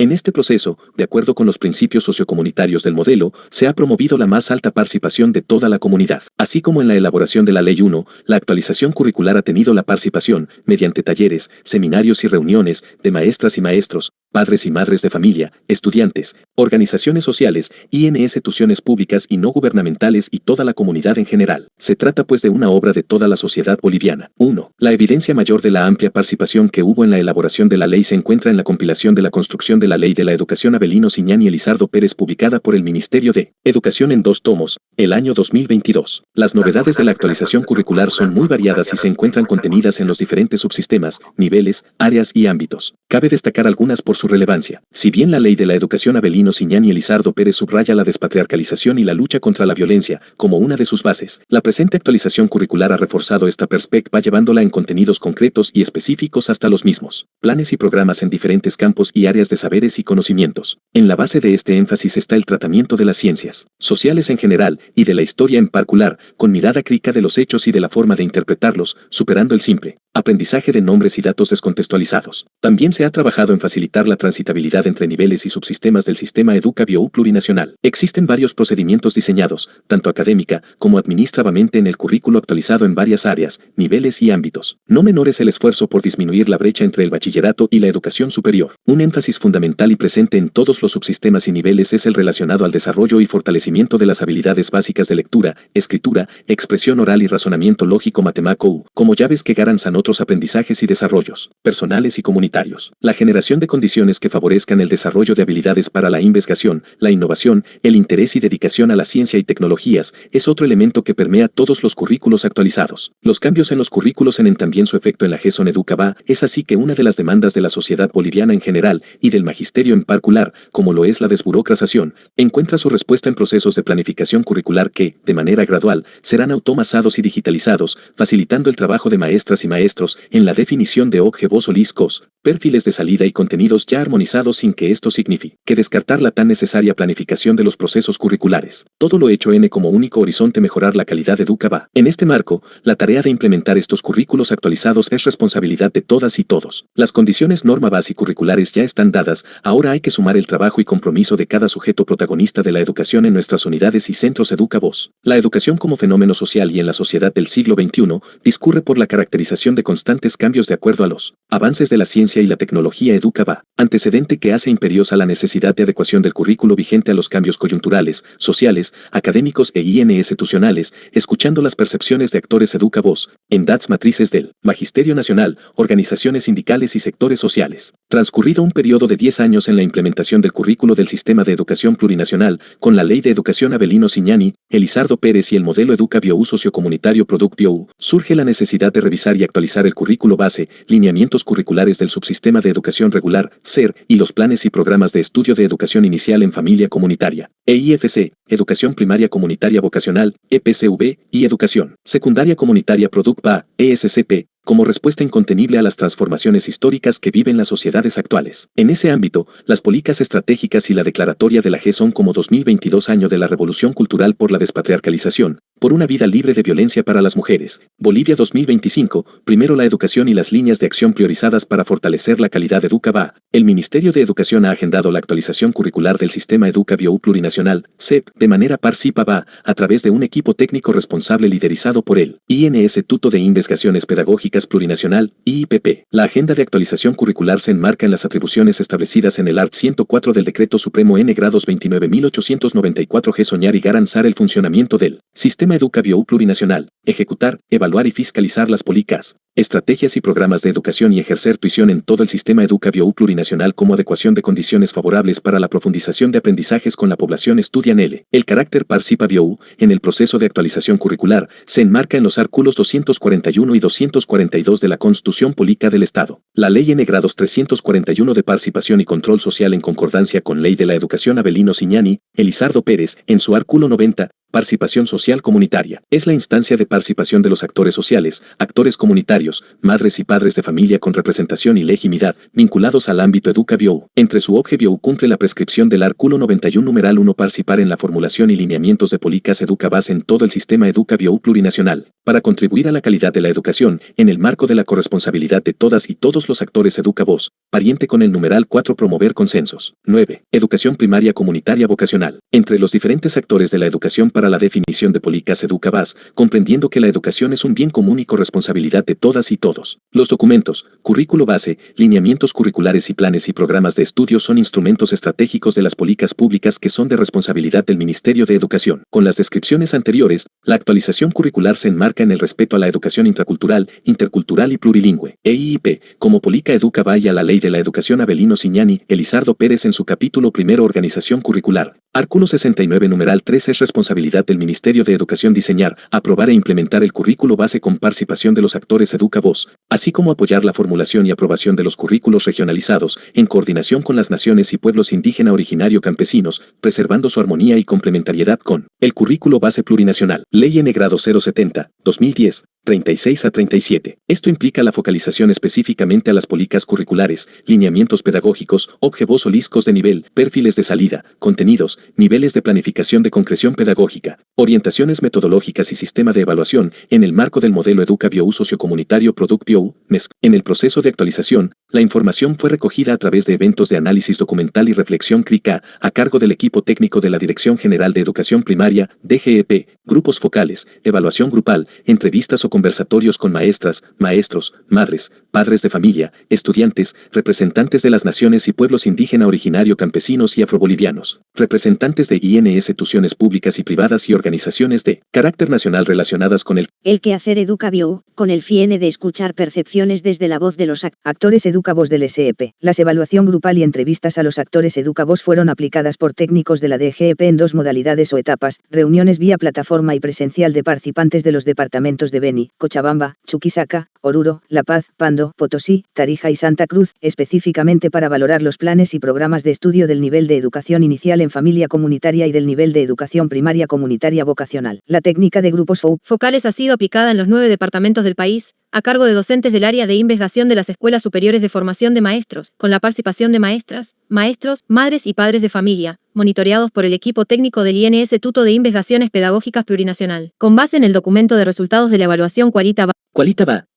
En este proceso, de acuerdo con los principios sociocomunitarios del modelo, se ha promovido la más alta participación de toda la comunidad. Así como en la elaboración de la Ley 1, la actualización curricular ha tenido la participación, mediante talleres, seminarios y reuniones, de maestras y maestros, padres y madres de familia, estudiantes, organizaciones sociales, instituciones públicas y no gubernamentales y toda la comunidad en general. Se trata pues de una obra de toda la sociedad boliviana. 1. La evidencia mayor de la amplia participación que hubo en la elaboración de la ley se encuentra en la compilación de la construcción de la Ley de la Educación Avelino Siñani y Elizardo Pérez, publicada por el Ministerio de Educación en 2 tomos, el año 2022. Las novedades de la actualización curricular son muy variadas y se encuentran contenidas en los diferentes subsistemas, niveles, áreas y ámbitos. Cabe destacar algunas por su relevancia. Si bien la Ley de la Educación Avelino Siñani y Elizardo Pérez subraya la despatriarcalización y la lucha contra la violencia como una de sus bases, la presente actualización curricular ha reforzado esta perspectiva llevándola en contenidos concretos y específicos hasta los mismos planes y programas en diferentes campos y áreas de saberes y conocimientos. En la base de este énfasis está el tratamiento de las ciencias sociales en general y de la historia en particular, con mirada crítica de los hechos y de la forma de interpretarlos, superando el simple aprendizaje de nombres y datos descontextualizados. También se ha trabajado en facilitar la transitabilidad entre niveles y subsistemas del sistema EducaBio plurinacional. Existen varios procedimientos diseñados, tanto académica como administrativamente, en el currículo actualizado en varias áreas, niveles y ámbitos. No menor es el esfuerzo por disminuir la brecha entre el bachillerato y la educación superior. Un énfasis fundamental y presente en todos los subsistemas y niveles es el relacionado al desarrollo y fortalecimiento de las habilidades básicas de lectura, escritura, expresión oral y razonamiento lógico matemático, como llaves que garantizan otros aprendizajes y desarrollos personales y comunitarios. La generación de condiciones que favorezcan el desarrollo de habilidades para la investigación, la innovación, el interés y dedicación a la ciencia y tecnologías es otro elemento que permea todos los currículos actualizados. Los cambios en los currículos tienen también su efecto en la GESON EducaBa, es así que una de las demandas de la sociedad boliviana en general y del magisterio en particular, como lo es la desburocratización, encuentra su respuesta en procesos de planificación curricular que, de manera gradual, serán automatizados y digitalizados, facilitando el trabajo de maestras y maestros en la definición de objetivos holísticos, perfiles de salida y contenidos ya armonizados, sin que esto signifique que descartar la tan necesaria planificación de los procesos curriculares. Todo lo hecho tiene como único horizonte mejorar la calidad de EducaBa. En este marco, la tarea de implementar estos currículos actualizados es responsabilidad de todas y todos. Las condiciones norma base y curriculares ya están dadas, ahora hay que sumar el trabajo y compromiso de cada sujeto protagonista de la educación en nuestras unidades y centros EducaVoz. La educación como fenómeno social y en la sociedad del siglo XXI discurre por la caracterización de constantes cambios de acuerdo a los avances de la ciencia y la tecnología. EducaBa, antecedente que hace imperiosa la necesidad de adecuación del currículo vigente a los cambios coyunturales, sociales, académicos e institucionales, escuchando las percepciones de actores EducaVoz, entidades matrices del Magisterio Nacional, organizaciones sindicales y sectores sociales. Transcurrido un periodo de 10 años en la implementación del currículo del Sistema de Educación Plurinacional, con la Ley de Educación Avelino Siñani, Elizardo Pérez y el modelo EducaBio sociocomunitario ProductBio, surge la necesidad de revisar y actualizar el currículo base, lineamientos curriculares del subsistema de educación regular, SER, y los planes y programas de estudio de educación inicial en familia comunitaria, EIFC, educación primaria comunitaria vocacional, EPCV, y educación secundaria comunitaria ProductBa, ESCP, como respuesta incontenible a las transformaciones históricas que viven las sociedades actuales. En ese ámbito, las políticas estratégicas y la declaratoria de la GESON como 2022 año de la Revolución Cultural por la Despatriarcalización, por una vida libre de violencia para las mujeres, Bolivia 2025, primero la educación y las líneas de acción priorizadas para fortalecer la calidad de EducaBa. El Ministerio de Educación ha agendado la actualización curricular del Sistema EducaBio Plurinacional, SEP, de manera participativa, a través de un equipo técnico responsable liderizado por el Instituto de Investigaciones Pedagógicas Plurinacional, IIPP. La agenda de actualización curricular se enmarca en las atribuciones establecidas en el art. 104 del Decreto Supremo N. grados 29.894 G. Soñar y garantizar el funcionamiento del Sistema EducaBio Plurinacional, ejecutar, evaluar y fiscalizar las políticas, estrategias y programas de educación y ejercer tuición en todo el Sistema EducaBio Plurinacional como adecuación de condiciones favorables para la profundización de aprendizajes con la población estudiantil. El carácter participativo en el proceso de actualización curricular se enmarca en los artículos 241 y 242 de la Constitución Política del Estado. La Ley N. grados 341 de Participación y Control Social en concordancia con Ley de la Educación Avelino Siñani, Elizardo Pérez, en su artículo 90, Participación social comunitaria. Es la instancia de participación de los actores sociales, actores comunitarios, madres y padres de familia con representación y legitimidad, vinculados al ámbito educativo. Entre su objetivo cumple la prescripción del artículo 91 numeral 1 participar en la formulación y lineamientos de políticas educativas en todo el sistema educativo plurinacional, para contribuir a la calidad de la educación, en el marco de la corresponsabilidad de todas y todos los actores educativos, pariente con el numeral 4 promover consensos. 9. Educación primaria comunitaria vocacional. Entre los diferentes actores de la educación para la definición de políticas educativas, comprendiendo que la educación es un bien común y corresponsabilidad de todas y todos. Los documentos, currículo base, lineamientos curriculares y planes y programas de estudio son instrumentos estratégicos de las políticas públicas que son de responsabilidad del Ministerio de Educación. Con las descripciones anteriores, la actualización curricular se enmarca en el respeto a la educación intracultural, intercultural y plurilingüe, EIP, como política educativa y a la Ley de la Educación Avelino Siñani, Elizardo Pérez en su capítulo primero Organización curricular. Artículo 69 numeral 3 es responsabilidad del Ministerio de Educación diseñar, aprobar e implementar el currículo base con participación de los actores educativos, así como apoyar la formulación y aprobación de los currículos regionalizados, en coordinación con las naciones y pueblos indígena originario campesinos, preservando su armonía y complementariedad con el currículo base plurinacional. Ley N grado 070, 2010. 36 a 37. Esto implica la focalización específicamente a las políticas curriculares, lineamientos pedagógicos, objetivos holísticos de nivel, perfiles de salida, contenidos, niveles de planificación de concreción pedagógica, orientaciones metodológicas y sistema de evaluación en el marco del modelo educativo sociocomunitario Product MESC. En el proceso de actualización, la información fue recogida a través de eventos de análisis documental y reflexión crítica a cargo del equipo técnico de la Dirección General de Educación Primaria, DGEP, grupos focales, evaluación grupal, entrevistas o conversatorios con maestras, maestros, madres, padres de familia, estudiantes, representantes de las naciones y pueblos indígena originario campesinos y afrobolivianos, representantes de instituciones públicas y privadas y organizaciones de carácter nacional relacionadas con el quehacer educativo, con el fin de escuchar percepciones desde la voz de los actores educativos del SEP. Las evaluación grupal y entrevistas a los actores educativos fueron aplicadas por técnicos de la DGEP en dos modalidades o etapas: reuniones vía plataforma y presencial de participantes de los departamentos de Beni, Cochabamba, Chuquisaca, Oruro, La Paz, Pando, Potosí, Tarija y Santa Cruz, específicamente para valorar los planes y programas de estudio del nivel de educación inicial en familia comunitaria y del nivel de educación primaria comunitaria vocacional. La técnica de grupos focales ha sido aplicada en los 9 departamentos del país, a cargo de docentes del área de investigación de las escuelas superiores de formación de maestros, con la participación de maestras, maestros, madres y padres de familia, monitoreados por el equipo técnico del Instituto de Investigaciones Pedagógicas Plurinacional. Con base en el documento de resultados de la evaluación Cualitaba,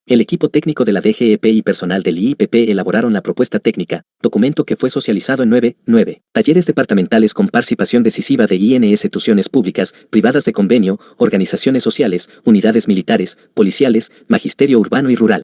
el equipo técnico de la DGEP y personal del IIPP elaboraron la propuesta técnica, documento que fue socializado en 9 talleres departamentales con participación decisiva de instituciones públicas, privadas de convenio, organizaciones sociales, unidades militares, policiales, magisterio urbano y rural.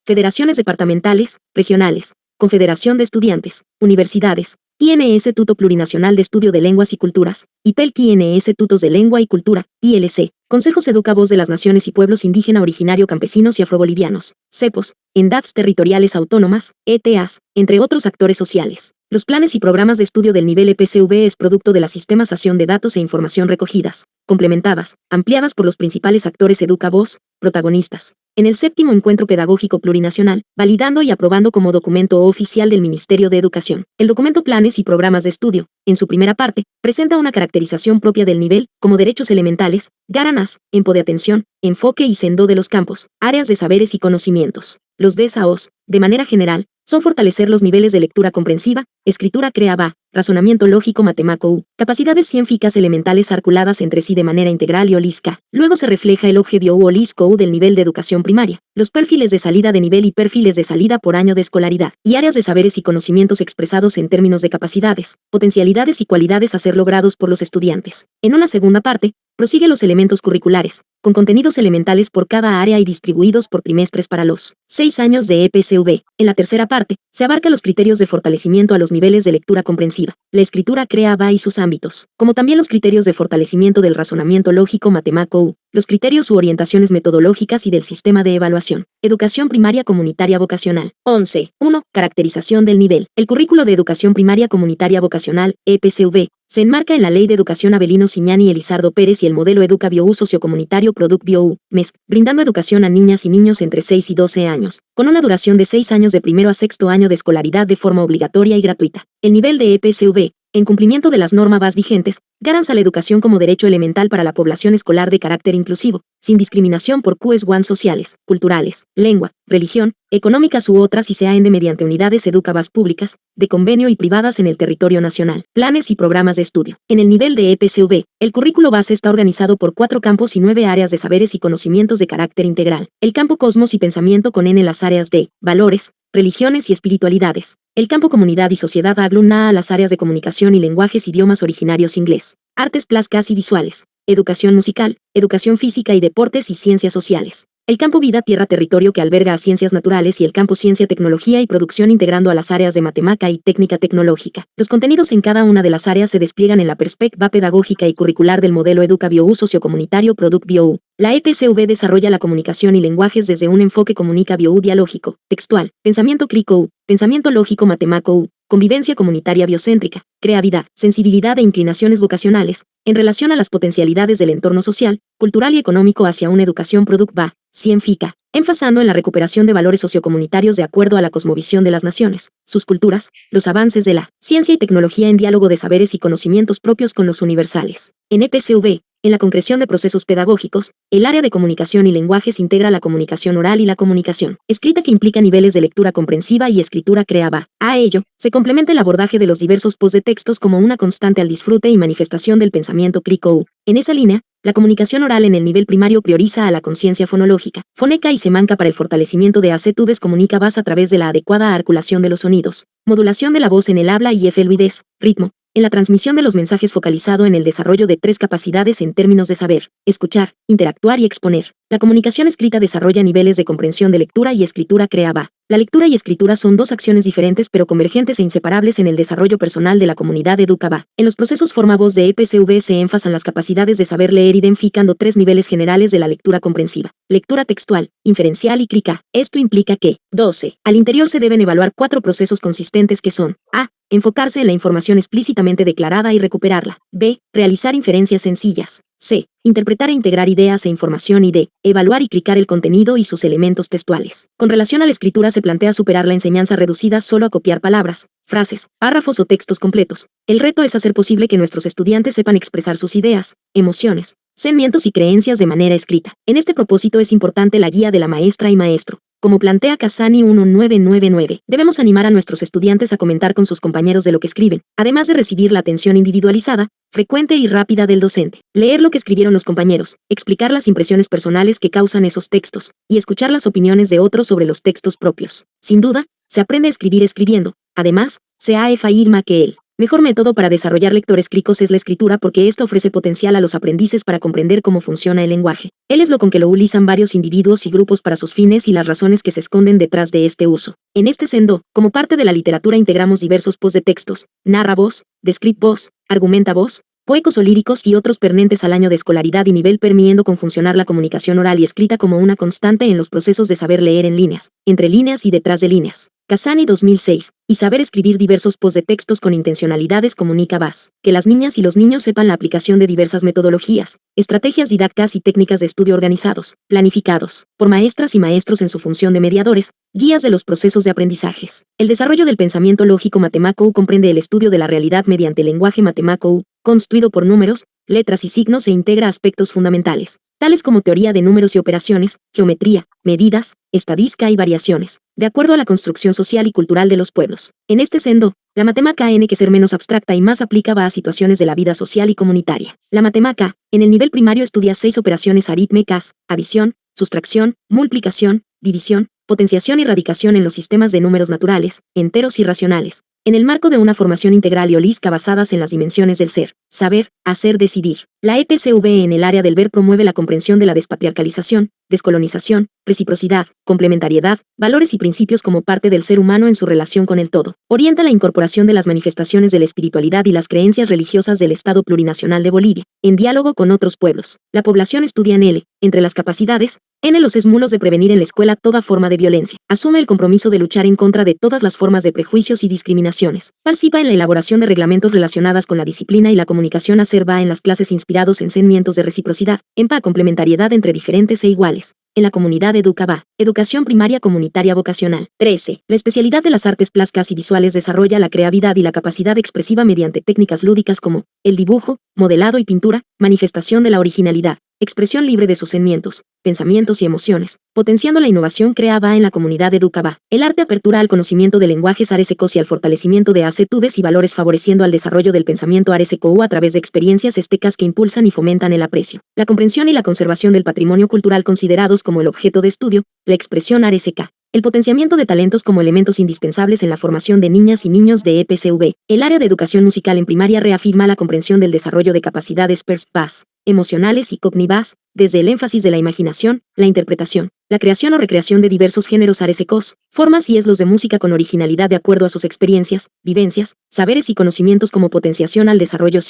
Federaciones departamentales, regionales, Confederación de Estudiantes, universidades, Instituto Plurinacional de Estudio de Lenguas y Culturas, IPELC Institutos de Lengua y Cultura, ILC, Consejos Educativos de las Naciones y Pueblos Indígena Originario Campesinos y Afrobolivianos, CEPOS, entidades territoriales autónomas, ETAs, entre otros actores sociales. Los planes y programas de estudio del nivel EPCV es producto de la sistematización de datos e información recogidas, complementadas, ampliadas por los principales actores educativos, protagonistas, en el 7º Encuentro Pedagógico Plurinacional, validando y aprobando como documento oficial del Ministerio de Educación. El documento Planes y Programas de Estudio, en su primera parte, presenta una caracterización propia del nivel, como derechos elementales, garanas, empo de atención, enfoque y sendo de los campos, áreas de saberes y conocimientos. Los DSAOs, de manera general, son fortalecer los niveles de lectura comprensiva, escritura creativa, razonamiento lógico matemático, capacidades científicas elementales articuladas entre sí de manera integral y holística. Luego se refleja el objetivo holístico del nivel de educación primaria, los perfiles de salida de nivel y perfiles de salida por año de escolaridad, y áreas de saberes y conocimientos expresados en términos de capacidades, potencialidades y cualidades a ser logrados por los estudiantes. En una segunda parte, prosigue los elementos curriculares, con contenidos elementales por cada área y distribuidos por trimestres para los 6 años de EPCV. En la tercera parte, se abarca los criterios de fortalecimiento a los niveles de lectura comprensiva, la escritura creativa y sus ámbitos, como también los criterios de fortalecimiento del razonamiento lógico matemático, los criterios u orientaciones metodológicas y del sistema de evaluación. Educación primaria comunitaria vocacional. 11.1. Caracterización del nivel. El currículo de educación primaria comunitaria vocacional, EPCV, se enmarca en la Ley de Educación Avelino Siñani y Elizardo Pérez y el modelo Educa-Bio sociocomunitario Product Bio, MESC, brindando educación a niñas y niños entre 6 y 12 años, con una duración de 6 años de primero a sexto año de escolaridad de forma obligatoria y gratuita. El nivel de EPCV, en cumplimiento de las normas vigentes, Garantiza la educación como derecho elemental para la población escolar de carácter inclusivo, sin discriminación por QS1 sociales, culturales, lengua, religión, económicas u otras y se ende mediante unidades educativas públicas, de convenio y privadas en el territorio nacional, planes y programas de estudio. En el nivel de EPCV, el currículo base está organizado por 4 campos y 9 áreas de saberes y conocimientos de carácter integral. El campo Cosmos y Pensamiento con N las áreas de valores, religiones y espiritualidades. El campo Comunidad y Sociedad agluna a las áreas de comunicación y lenguajes idiomas originarios inglés, artes plásticas y visuales, educación musical, educación física y deportes y ciencias sociales. El campo Vida Tierra Territorio que alberga a ciencias naturales y el campo Ciencia Tecnología y Producción integrando a las áreas de matemática y técnica tecnológica. Los contenidos en cada una de las áreas se despliegan en la perspectiva pedagógica y curricular del modelo EducaBioU sociocomunitario Product BioU. La EPCV desarrolla la comunicación y lenguajes desde un enfoque comunica BioU dialógico, textual, pensamiento crítico, pensamiento lógico matemático, convivencia comunitaria biocéntrica, creatividad, sensibilidad e inclinaciones vocacionales, en relación a las potencialidades del entorno social, cultural y económico hacia una educación productiva, científica, enfasando en la recuperación de valores sociocomunitarios de acuerdo a la cosmovisión de las naciones, sus culturas, los avances de la ciencia y tecnología en diálogo de saberes y conocimientos propios con los universales. En EPCV, en la concreción de procesos pedagógicos, el área de comunicación y lenguajes integra la comunicación oral y la comunicación escrita que implica niveles de lectura comprensiva y escritura creativa. A ello, se complementa el abordaje de los diversos post de textos como una constante al disfrute y manifestación del pensamiento crítico. En esa línea, la comunicación oral en el nivel primario prioriza a la conciencia fonológica, fonética y semántica para el fortalecimiento de actitudes comunicativas a través de la adecuada articulación de los sonidos, modulación de la voz en el habla y fluidez, ritmo, en la transmisión de los mensajes focalizado en el desarrollo de 3 capacidades en términos de saber, escuchar, interactuar y exponer. La comunicación escrita desarrolla niveles de comprensión de lectura y escritura creativa. La lectura y escritura son 2 acciones diferentes pero convergentes e inseparables en el desarrollo personal de la comunidad educativa. En los procesos forma-voz de EPCV se enfatizan las capacidades de saber leer identificando 3 niveles generales de la lectura comprensiva. Lectura textual, inferencial y crítica. Esto implica que 12. Al interior se deben evaluar 4 procesos consistentes que son a. Enfocarse en la información explícitamente declarada y recuperarla. B. Realizar inferencias sencillas. C. Interpretar e integrar ideas e información y D. Evaluar y clicar el contenido y sus elementos textuales. Con relación a la escritura se plantea superar la enseñanza reducida solo a copiar palabras, frases, párrafos o textos completos. El reto es hacer posible que nuestros estudiantes sepan expresar sus ideas, emociones, sentimientos y creencias de manera escrita. En este propósito es importante la guía de la maestra y maestro. Como plantea Casani 1999, debemos animar a nuestros estudiantes a comentar con sus compañeros de lo que escriben, además de recibir la atención individualizada, frecuente y rápida del docente. Leer lo que escribieron los compañeros, explicar las impresiones personales que causan esos textos, y escuchar las opiniones de otros sobre los textos propios. Sin duda, se aprende a escribir escribiendo. Además, se afirma que el mejor método para desarrollar lectores críticos es la escritura porque esta ofrece potencial a los aprendices para comprender cómo funciona el lenguaje. Él es lo con que lo utilizan varios individuos y grupos para sus fines y las razones que se esconden detrás de este uso. En este sendo, como parte de la literatura integramos diversos post de textos, narra voz, describe voz, argumenta voz, poecos o líricos y otros pertinentes al año de escolaridad y nivel permitiendo con funcionar la comunicación oral y escrita como una constante en los procesos de saber leer en líneas, entre líneas y detrás de líneas. Casani 2006, y saber escribir diversos post de textos con intencionalidades comunicativas. Que las niñas y los niños sepan la aplicación de diversas metodologías, estrategias didácticas y técnicas de estudio organizados, planificados, por maestras y maestros en su función de mediadores, guías de los procesos de aprendizajes. El desarrollo del pensamiento lógico matemático comprende el estudio de la realidad mediante el lenguaje matemático, construido por números, letras y signos e integra aspectos fundamentales, tales como teoría de números y operaciones, geometría, medidas, estadística y variaciones, de acuerdo a la construcción social y cultural de los pueblos. En este sendo, la matemática tiene que ser menos abstracta y más aplicada a situaciones de la vida social y comunitaria. La matemática, en el nivel primario estudia 6 operaciones aritméticas, adición, sustracción, multiplicación, división, potenciación y radicación en los sistemas de números naturales, enteros y racionales, en el marco de una formación integral y holística basadas en las dimensiones del ser, saber, hacer, decidir. La EPCV en el área del ver promueve la comprensión de la despatriarcalización, descolonización, reciprocidad, complementariedad, valores y principios como parte del ser humano en su relación con el todo. Orienta la incorporación de las manifestaciones de la espiritualidad y las creencias religiosas del Estado Plurinacional de Bolivia, en diálogo con otros pueblos. La población estudia en L, entre las capacidades, en los esmulos de prevenir en la escuela toda forma de violencia. Asume el compromiso de luchar en contra de todas las formas de prejuicios y discriminaciones. Participa en la elaboración de reglamentos relacionadas con la disciplina y la comunicación acerba en las clases inspirados en sentimientos de reciprocidad, en paz complementariedad entre diferentes e iguales. en la comunidad EducaVA, Educación Primaria Comunitaria Vocacional. 13. La especialidad de las artes plásticas y visuales desarrolla la creatividad y la capacidad expresiva mediante técnicas lúdicas como el dibujo, modelado y pintura, manifestación de la originalidad, expresión libre de sus sentimientos, pensamientos y emociones, potenciando la innovación creada en la comunidad EducaVA. El arte apertura al conocimiento de lenguajes aresecos y al fortalecimiento de actitudes y valores, favoreciendo al desarrollo del pensamiento areseco a través de experiencias estecas que impulsan y fomentan el aprecio, la comprensión y la conservación del patrimonio cultural considerados como el objeto de estudio, la expresión areseca. El potenciamiento de talentos como elementos indispensables en la formación de niñas y niños de EPCV. El área de educación musical en primaria reafirma la comprensión del desarrollo de capacidades perceptivas, emocionales y cognitivas, desde el énfasis de la imaginación, la interpretación, la creación o recreación de diversos géneros aresecos, formas y eslos de música con originalidad de acuerdo a sus experiencias, vivencias, saberes y conocimientos como potenciación al desarrollo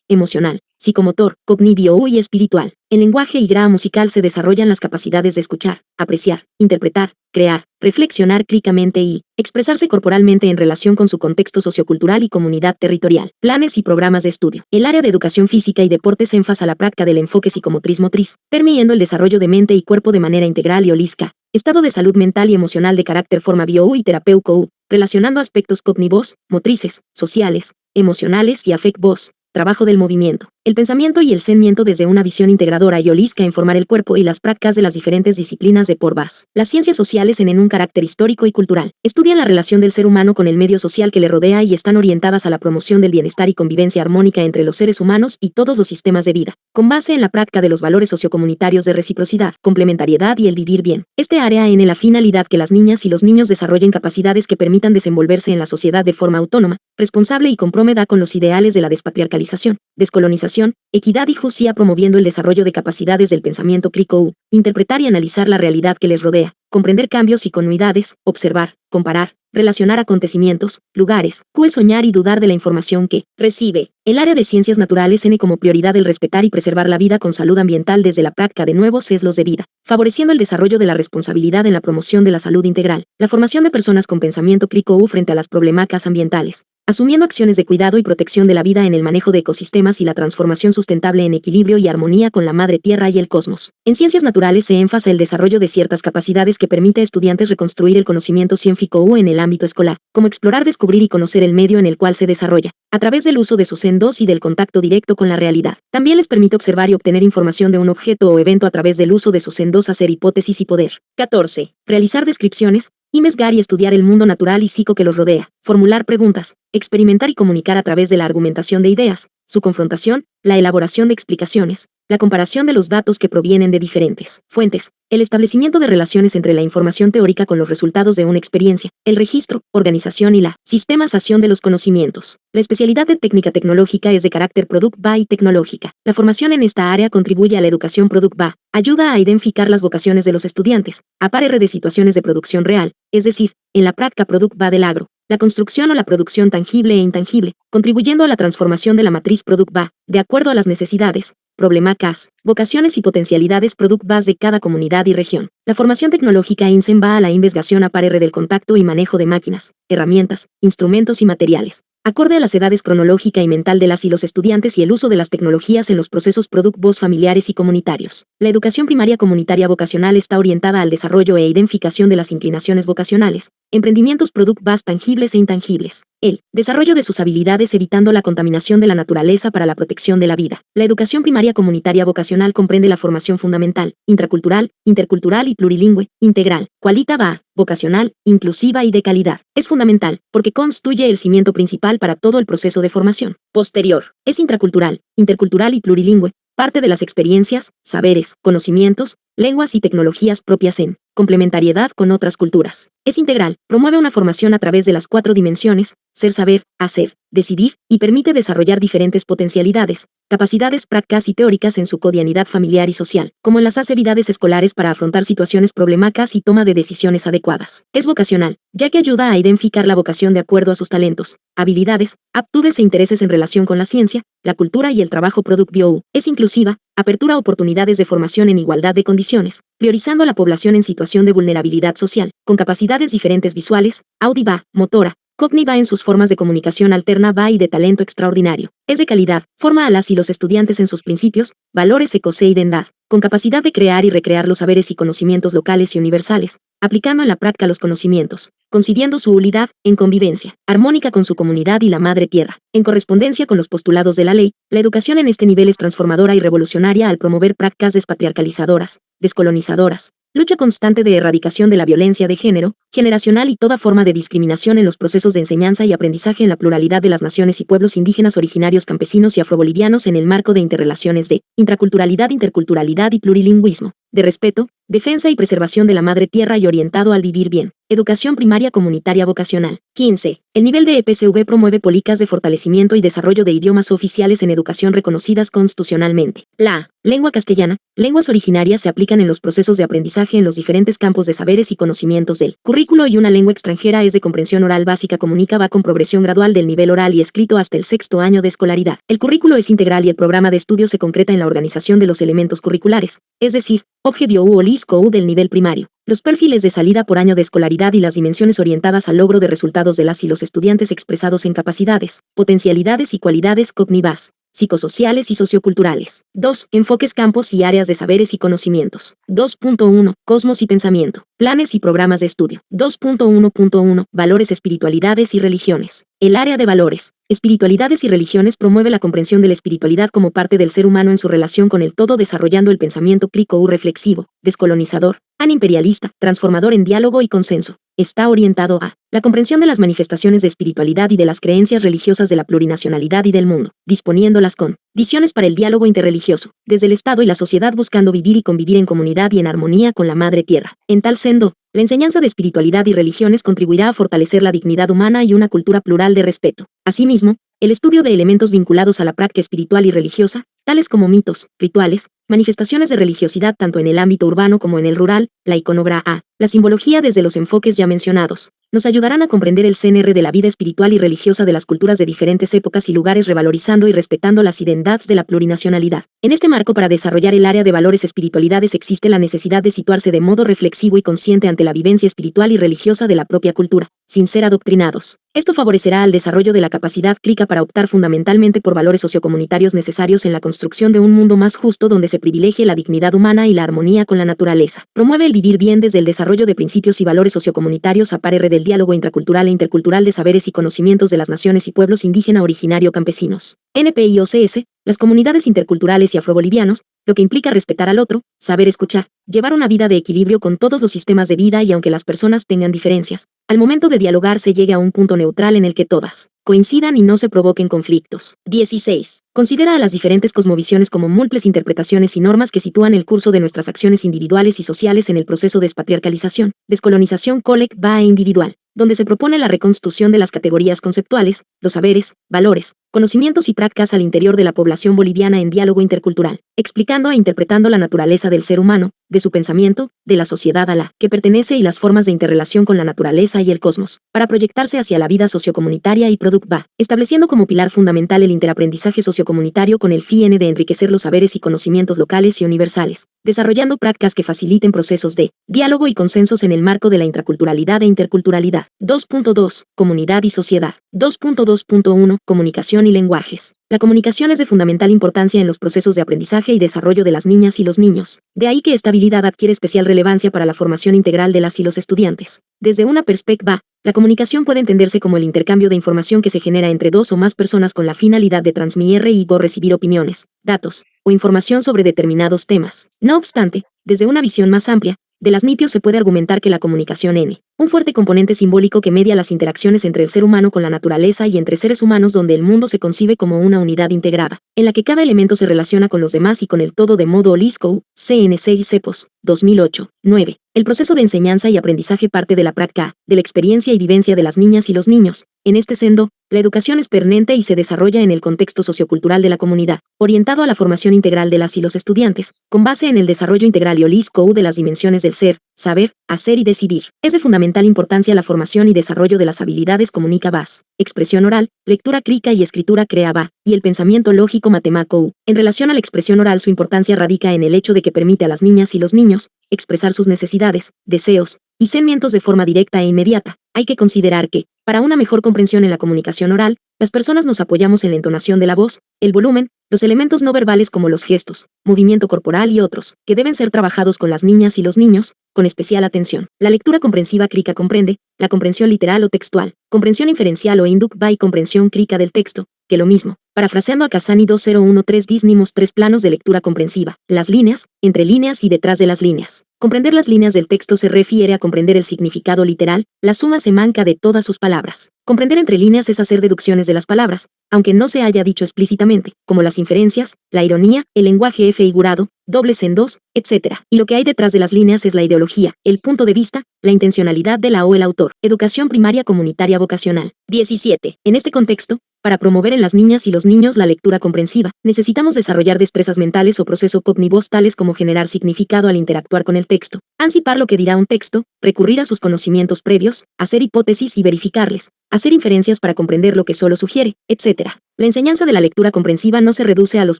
emocional, psicomotor, cognitivo y espiritual. En lenguaje y grado musical se desarrollan las capacidades de escuchar, apreciar, interpretar, crear, reflexionar críticamente y expresarse corporalmente en relación con su contexto sociocultural y comunidad territorial. Planes y programas de estudio. El área de educación física y deportes enfatiza la práctica del enfoque psicomotriz-motriz, permitiendo el desarrollo de mente y cuerpo de manera integral y holística. Estado de salud mental y emocional de carácter forma bio y terapéutico, relacionando aspectos cognitivos, motrices, sociales, emocionales y afectivos. Trabajo del movimiento, el pensamiento y el sentimiento desde una visión integradora y holística en formar el cuerpo y las prácticas de las diferentes disciplinas de por VAS. Las ciencias sociales en un carácter histórico y cultural. Estudian la relación del ser humano con el medio social que le rodea y están orientadas a la promoción del bienestar y convivencia armónica entre los seres humanos y todos los sistemas de vida, con base en la práctica de los valores sociocomunitarios de reciprocidad, complementariedad y el vivir bien. Este área en la finalidad que las niñas y los niños desarrollen capacidades que permitan desenvolverse en la sociedad de forma autónoma, responsable y comprometa con los ideales de la despatriarcalización, descolonización, equidad y justicia, promoviendo el desarrollo de capacidades del pensamiento crítico, interpretar y analizar la realidad que les rodea, comprender cambios y continuidades, observar, comparar, relacionar acontecimientos, lugares, soñar y dudar de la información que recibe. El área de ciencias naturales tiene como prioridad el respetar y preservar la vida con salud ambiental desde la práctica de nuevos sesgos de vida, favoreciendo el desarrollo de la responsabilidad en la promoción de la salud integral, la formación de personas con pensamiento crítico frente a las problemáticas ambientales, asumiendo acciones de cuidado y protección de la vida en el manejo de ecosistemas y la transformación sustentable en equilibrio y armonía con la madre tierra y el cosmos. En ciencias naturales se enfatiza el desarrollo de ciertas capacidades que permite a estudiantes reconstruir el conocimiento científico en el ámbito escolar, como explorar, descubrir y conocer el medio en el cual se desarrolla, a través del uso de sus sendos y del contacto directo con la realidad. También les permite observar y obtener información de un objeto o evento a través del uso de sus sendos, hacer hipótesis y poder. 14. Realizar descripciones, investigar y estudiar el mundo natural y psico que los rodea, formular preguntas, experimentar y comunicar a través de la argumentación de ideas, su confrontación, la elaboración de explicaciones, la comparación de los datos que provienen de diferentes fuentes, el establecimiento de relaciones entre la información teórica con los resultados de una experiencia, el registro, organización y la sistematización de los conocimientos. La especialidad de técnica tecnológica es de carácter product-ba y tecnológica. La formación en esta área contribuye a la educación product-ba, ayuda a identificar las vocaciones de los estudiantes, apare de situaciones de producción real, es decir, en la práctica product-ba del agro, la construcción o la producción tangible e intangible, contribuyendo a la transformación de la matriz product-ba, de acuerdo a las necesidades, problemáticas, vocaciones y potencialidades product-bas de cada comunidad y región. La formación tecnológica INSEM va a la investigación a partir del contacto y manejo de máquinas, herramientas, instrumentos y materiales, acorde a las edades cronológica y mental de las y los estudiantes y el uso de las tecnologías en los procesos product-bos familiares y comunitarios. La educación primaria comunitaria vocacional está orientada al desarrollo e identificación de las inclinaciones vocacionales, emprendimientos product-bas tangibles e intangibles, el desarrollo de sus habilidades evitando la contaminación de la naturaleza para la protección de la vida. La educación primaria comunitaria vocacional comprende la formación fundamental, intracultural, intercultural y plurilingüe, integral, cualitativa, vocacional, inclusiva y de calidad. Es fundamental, porque constituye el cimiento principal para todo el proceso de formación. Posterior, es intracultural, intercultural y plurilingüe, parte de las experiencias, saberes, conocimientos, lenguas y tecnologías propias en complementariedad con otras culturas. Es integral, promueve una formación a través de las 4 dimensiones, ser, saber, hacer, decidir, y permite desarrollar diferentes potencialidades, capacidades prácticas y teóricas en su cotidianidad familiar y social, como en las habilidades escolares para afrontar situaciones problemáticas y toma de decisiones adecuadas. Es vocacional, ya que ayuda a identificar la vocación de acuerdo a sus talentos, habilidades, aptitudes e intereses en relación con la ciencia, la cultura y el trabajo product-bio. Es inclusiva, apertura a oportunidades de formación en igualdad de condiciones, priorizando a la población en situación de vulnerabilidad social, con capacidades diferentes visuales, auditiva, motora, Cogni va en sus formas de comunicación alterna va y de talento extraordinario. Es de calidad, forma a las y los estudiantes en sus principios, valores ecose y dendad, con capacidad de crear y recrear los saberes y conocimientos locales y universales, aplicando en la práctica los conocimientos, concibiendo su unidad, en convivencia, armónica con su comunidad y la madre tierra. En correspondencia con los postulados de la ley, la educación en este nivel es transformadora y revolucionaria al promover prácticas despatriarcalizadoras, descolonizadoras, lucha constante de erradicación de la violencia de género, generacional y toda forma de discriminación en los procesos de enseñanza y aprendizaje en la pluralidad de las naciones y pueblos indígenas originarios campesinos y afrobolivianos en el marco de interrelaciones de intraculturalidad, interculturalidad y plurilingüismo, de respeto, defensa y preservación de la madre tierra y orientado al vivir bien. Educación primaria comunitaria vocacional. 15. El nivel de EPCV promueve políticas de fortalecimiento y desarrollo de idiomas oficiales en educación reconocidas constitucionalmente. La lengua castellana, lenguas originarias se aplican en los procesos de aprendizaje en los diferentes campos de saberes y conocimientos del currículo, y una lengua extranjera es de comprensión oral básica, comunica va con progresión gradual del nivel oral y escrito hasta el 6º año de escolaridad. El currículo es integral y el programa de estudio se concreta en la organización de los elementos curriculares, es decir, objetivo u olisco u del nivel primario, los perfiles de salida por año de escolaridad y las dimensiones orientadas al logro de resultados de las y los estudiantes expresados en capacidades, potencialidades y cualidades cognitivas, psicosociales y socioculturales. 2. Enfoques, campos y áreas de saberes y conocimientos. 2.1. Cosmos y pensamiento. Planes y programas de estudio. 2.1.1. Valores, espiritualidades y religiones. El área de valores, espiritualidades y religiones promueve la comprensión de la espiritualidad como parte del ser humano en su relación con el todo, desarrollando el pensamiento crítico u reflexivo, descolonizador, animperialista, transformador en diálogo y consenso. Está orientado a la comprensión de las manifestaciones de espiritualidad y de las creencias religiosas de la plurinacionalidad y del mundo, disponiendo las condiciones para el diálogo interreligioso, desde el Estado y la sociedad, buscando vivir y convivir en comunidad y en armonía con la madre tierra. En tal sendo, la enseñanza de espiritualidad y religiones contribuirá a fortalecer la dignidad humana y una cultura plural de respeto. Asimismo, el estudio de elementos vinculados a la práctica espiritual y religiosa, tales como mitos, rituales, manifestaciones de religiosidad tanto en el ámbito urbano como en el rural, la iconografía, la simbología desde los enfoques ya mencionados, nos ayudarán a comprender el CNR de la vida espiritual y religiosa de las culturas de diferentes épocas y lugares, revalorizando y respetando las identidades de la plurinacionalidad. En este marco, para desarrollar el área de valores espiritualidades, existe la necesidad de situarse de modo reflexivo y consciente ante la vivencia espiritual y religiosa de la propia cultura, sin ser adoctrinados. Esto favorecerá al desarrollo de la capacidad crítica para optar fundamentalmente por valores sociocomunitarios necesarios en la construcción de un mundo más justo, donde se privilegie la dignidad humana y la armonía con la naturaleza. Promueve el vivir bien desde el desarrollo de principios y valores sociocomunitarios a par del diálogo intracultural e intercultural de saberes y conocimientos de las naciones y pueblos indígena originario campesinos. NPIOCS, las comunidades interculturales y afrobolivianos, lo que implica respetar al otro, saber escuchar, llevar una vida de equilibrio con todos los sistemas de vida, y aunque las personas tengan diferencias, al momento de dialogar se llegue a un punto neutral en el que todas coincidan y no se provoquen conflictos. 16. Considera a las diferentes cosmovisiones como múltiples interpretaciones y normas que sitúan el curso de nuestras acciones individuales y sociales en el proceso de despatriarcalización, descolonización colectiva e individual, donde se propone la reconstrucción de las categorías conceptuales, los saberes, valores, conocimientos y prácticas al interior de la población boliviana en diálogo intercultural, explicando e interpretando la naturaleza del ser humano, de su pensamiento, de la sociedad a la que pertenece y las formas de interrelación con la naturaleza y el cosmos, para proyectarse hacia la vida sociocomunitaria y productiva, estableciendo como pilar fundamental el interaprendizaje sociocomunitario con el fin de enriquecer los saberes y conocimientos locales y universales, desarrollando prácticas que faciliten procesos de diálogo y consensos en el marco de la intraculturalidad e interculturalidad. 2.2. Comunidad y sociedad. 2.2.1. Comunicación y lenguajes. La comunicación es de fundamental importancia en los procesos de aprendizaje y desarrollo de las niñas y los niños. De ahí que esta habilidad adquiere especial relevancia para la formación integral de las y los estudiantes. Desde una perspectiva, la comunicación puede entenderse como el intercambio de información que se genera entre dos o más personas con la finalidad de transmitir y o recibir opiniones, datos o información sobre determinados temas. No obstante, desde una visión más amplia, de las NIPIO se puede argumentar que la comunicación N, un fuerte componente simbólico que media las interacciones entre el ser humano con la naturaleza y entre seres humanos, donde el mundo se concibe como una unidad integrada, en la que cada elemento se relaciona con los demás y con el todo de modo holístico. CNC y CEPOS, 2008. 9. El proceso de enseñanza y aprendizaje parte de la práctica, de la experiencia y vivencia de las niñas y los niños. En este sendo, la educación es permanente y se desarrolla en el contexto sociocultural de la comunidad, orientado a la formación integral de las y los estudiantes, con base en el desarrollo integral y holístico de las dimensiones del ser, saber, hacer y decidir. Es de fundamental importancia la formación y desarrollo de las habilidades comunicativas, expresión oral, lectura crítica y escritura creativa, y el pensamiento lógico matemático. En relación a la expresión oral, su importancia radica en el hecho de que permite a las niñas y los niños expresar sus necesidades, deseos y sentimientos de forma directa e inmediata, hay que considerar que, para una mejor comprensión en la comunicación oral, las personas nos apoyamos en la entonación de la voz, el volumen, los elementos no verbales como los gestos, movimiento corporal y otros, que deben ser trabajados con las niñas y los niños, con especial atención. La lectura comprensiva crítica comprende, la comprensión literal o textual, comprensión inferencial o inductiva y comprensión crítica del texto, que lo mismo. Parafraseando a Casani 2013 disnimos 3 planos de lectura comprensiva: las líneas, entre líneas y detrás de las líneas. Comprender las líneas del texto se refiere a comprender el significado literal, la suma semántica de todas sus palabras. Comprender entre líneas es hacer deducciones de las palabras, aunque no se haya dicho explícitamente, como las inferencias, la ironía, el lenguaje figurado, dobles en dos, etc. Y lo que hay detrás de las líneas es la ideología, el punto de vista, la intencionalidad de la o el autor. Educación primaria comunitaria vocacional. 17. En este contexto, para promover en las niñas y los niños la lectura comprensiva, necesitamos desarrollar destrezas mentales o procesos cognitivos tales como generar significado al interactuar con el texto, anticipar lo que dirá un texto, recurrir a sus conocimientos previos, hacer hipótesis y verificarles, hacer inferencias para comprender lo que solo sugiere, etc. La enseñanza de la lectura comprensiva no se reduce a los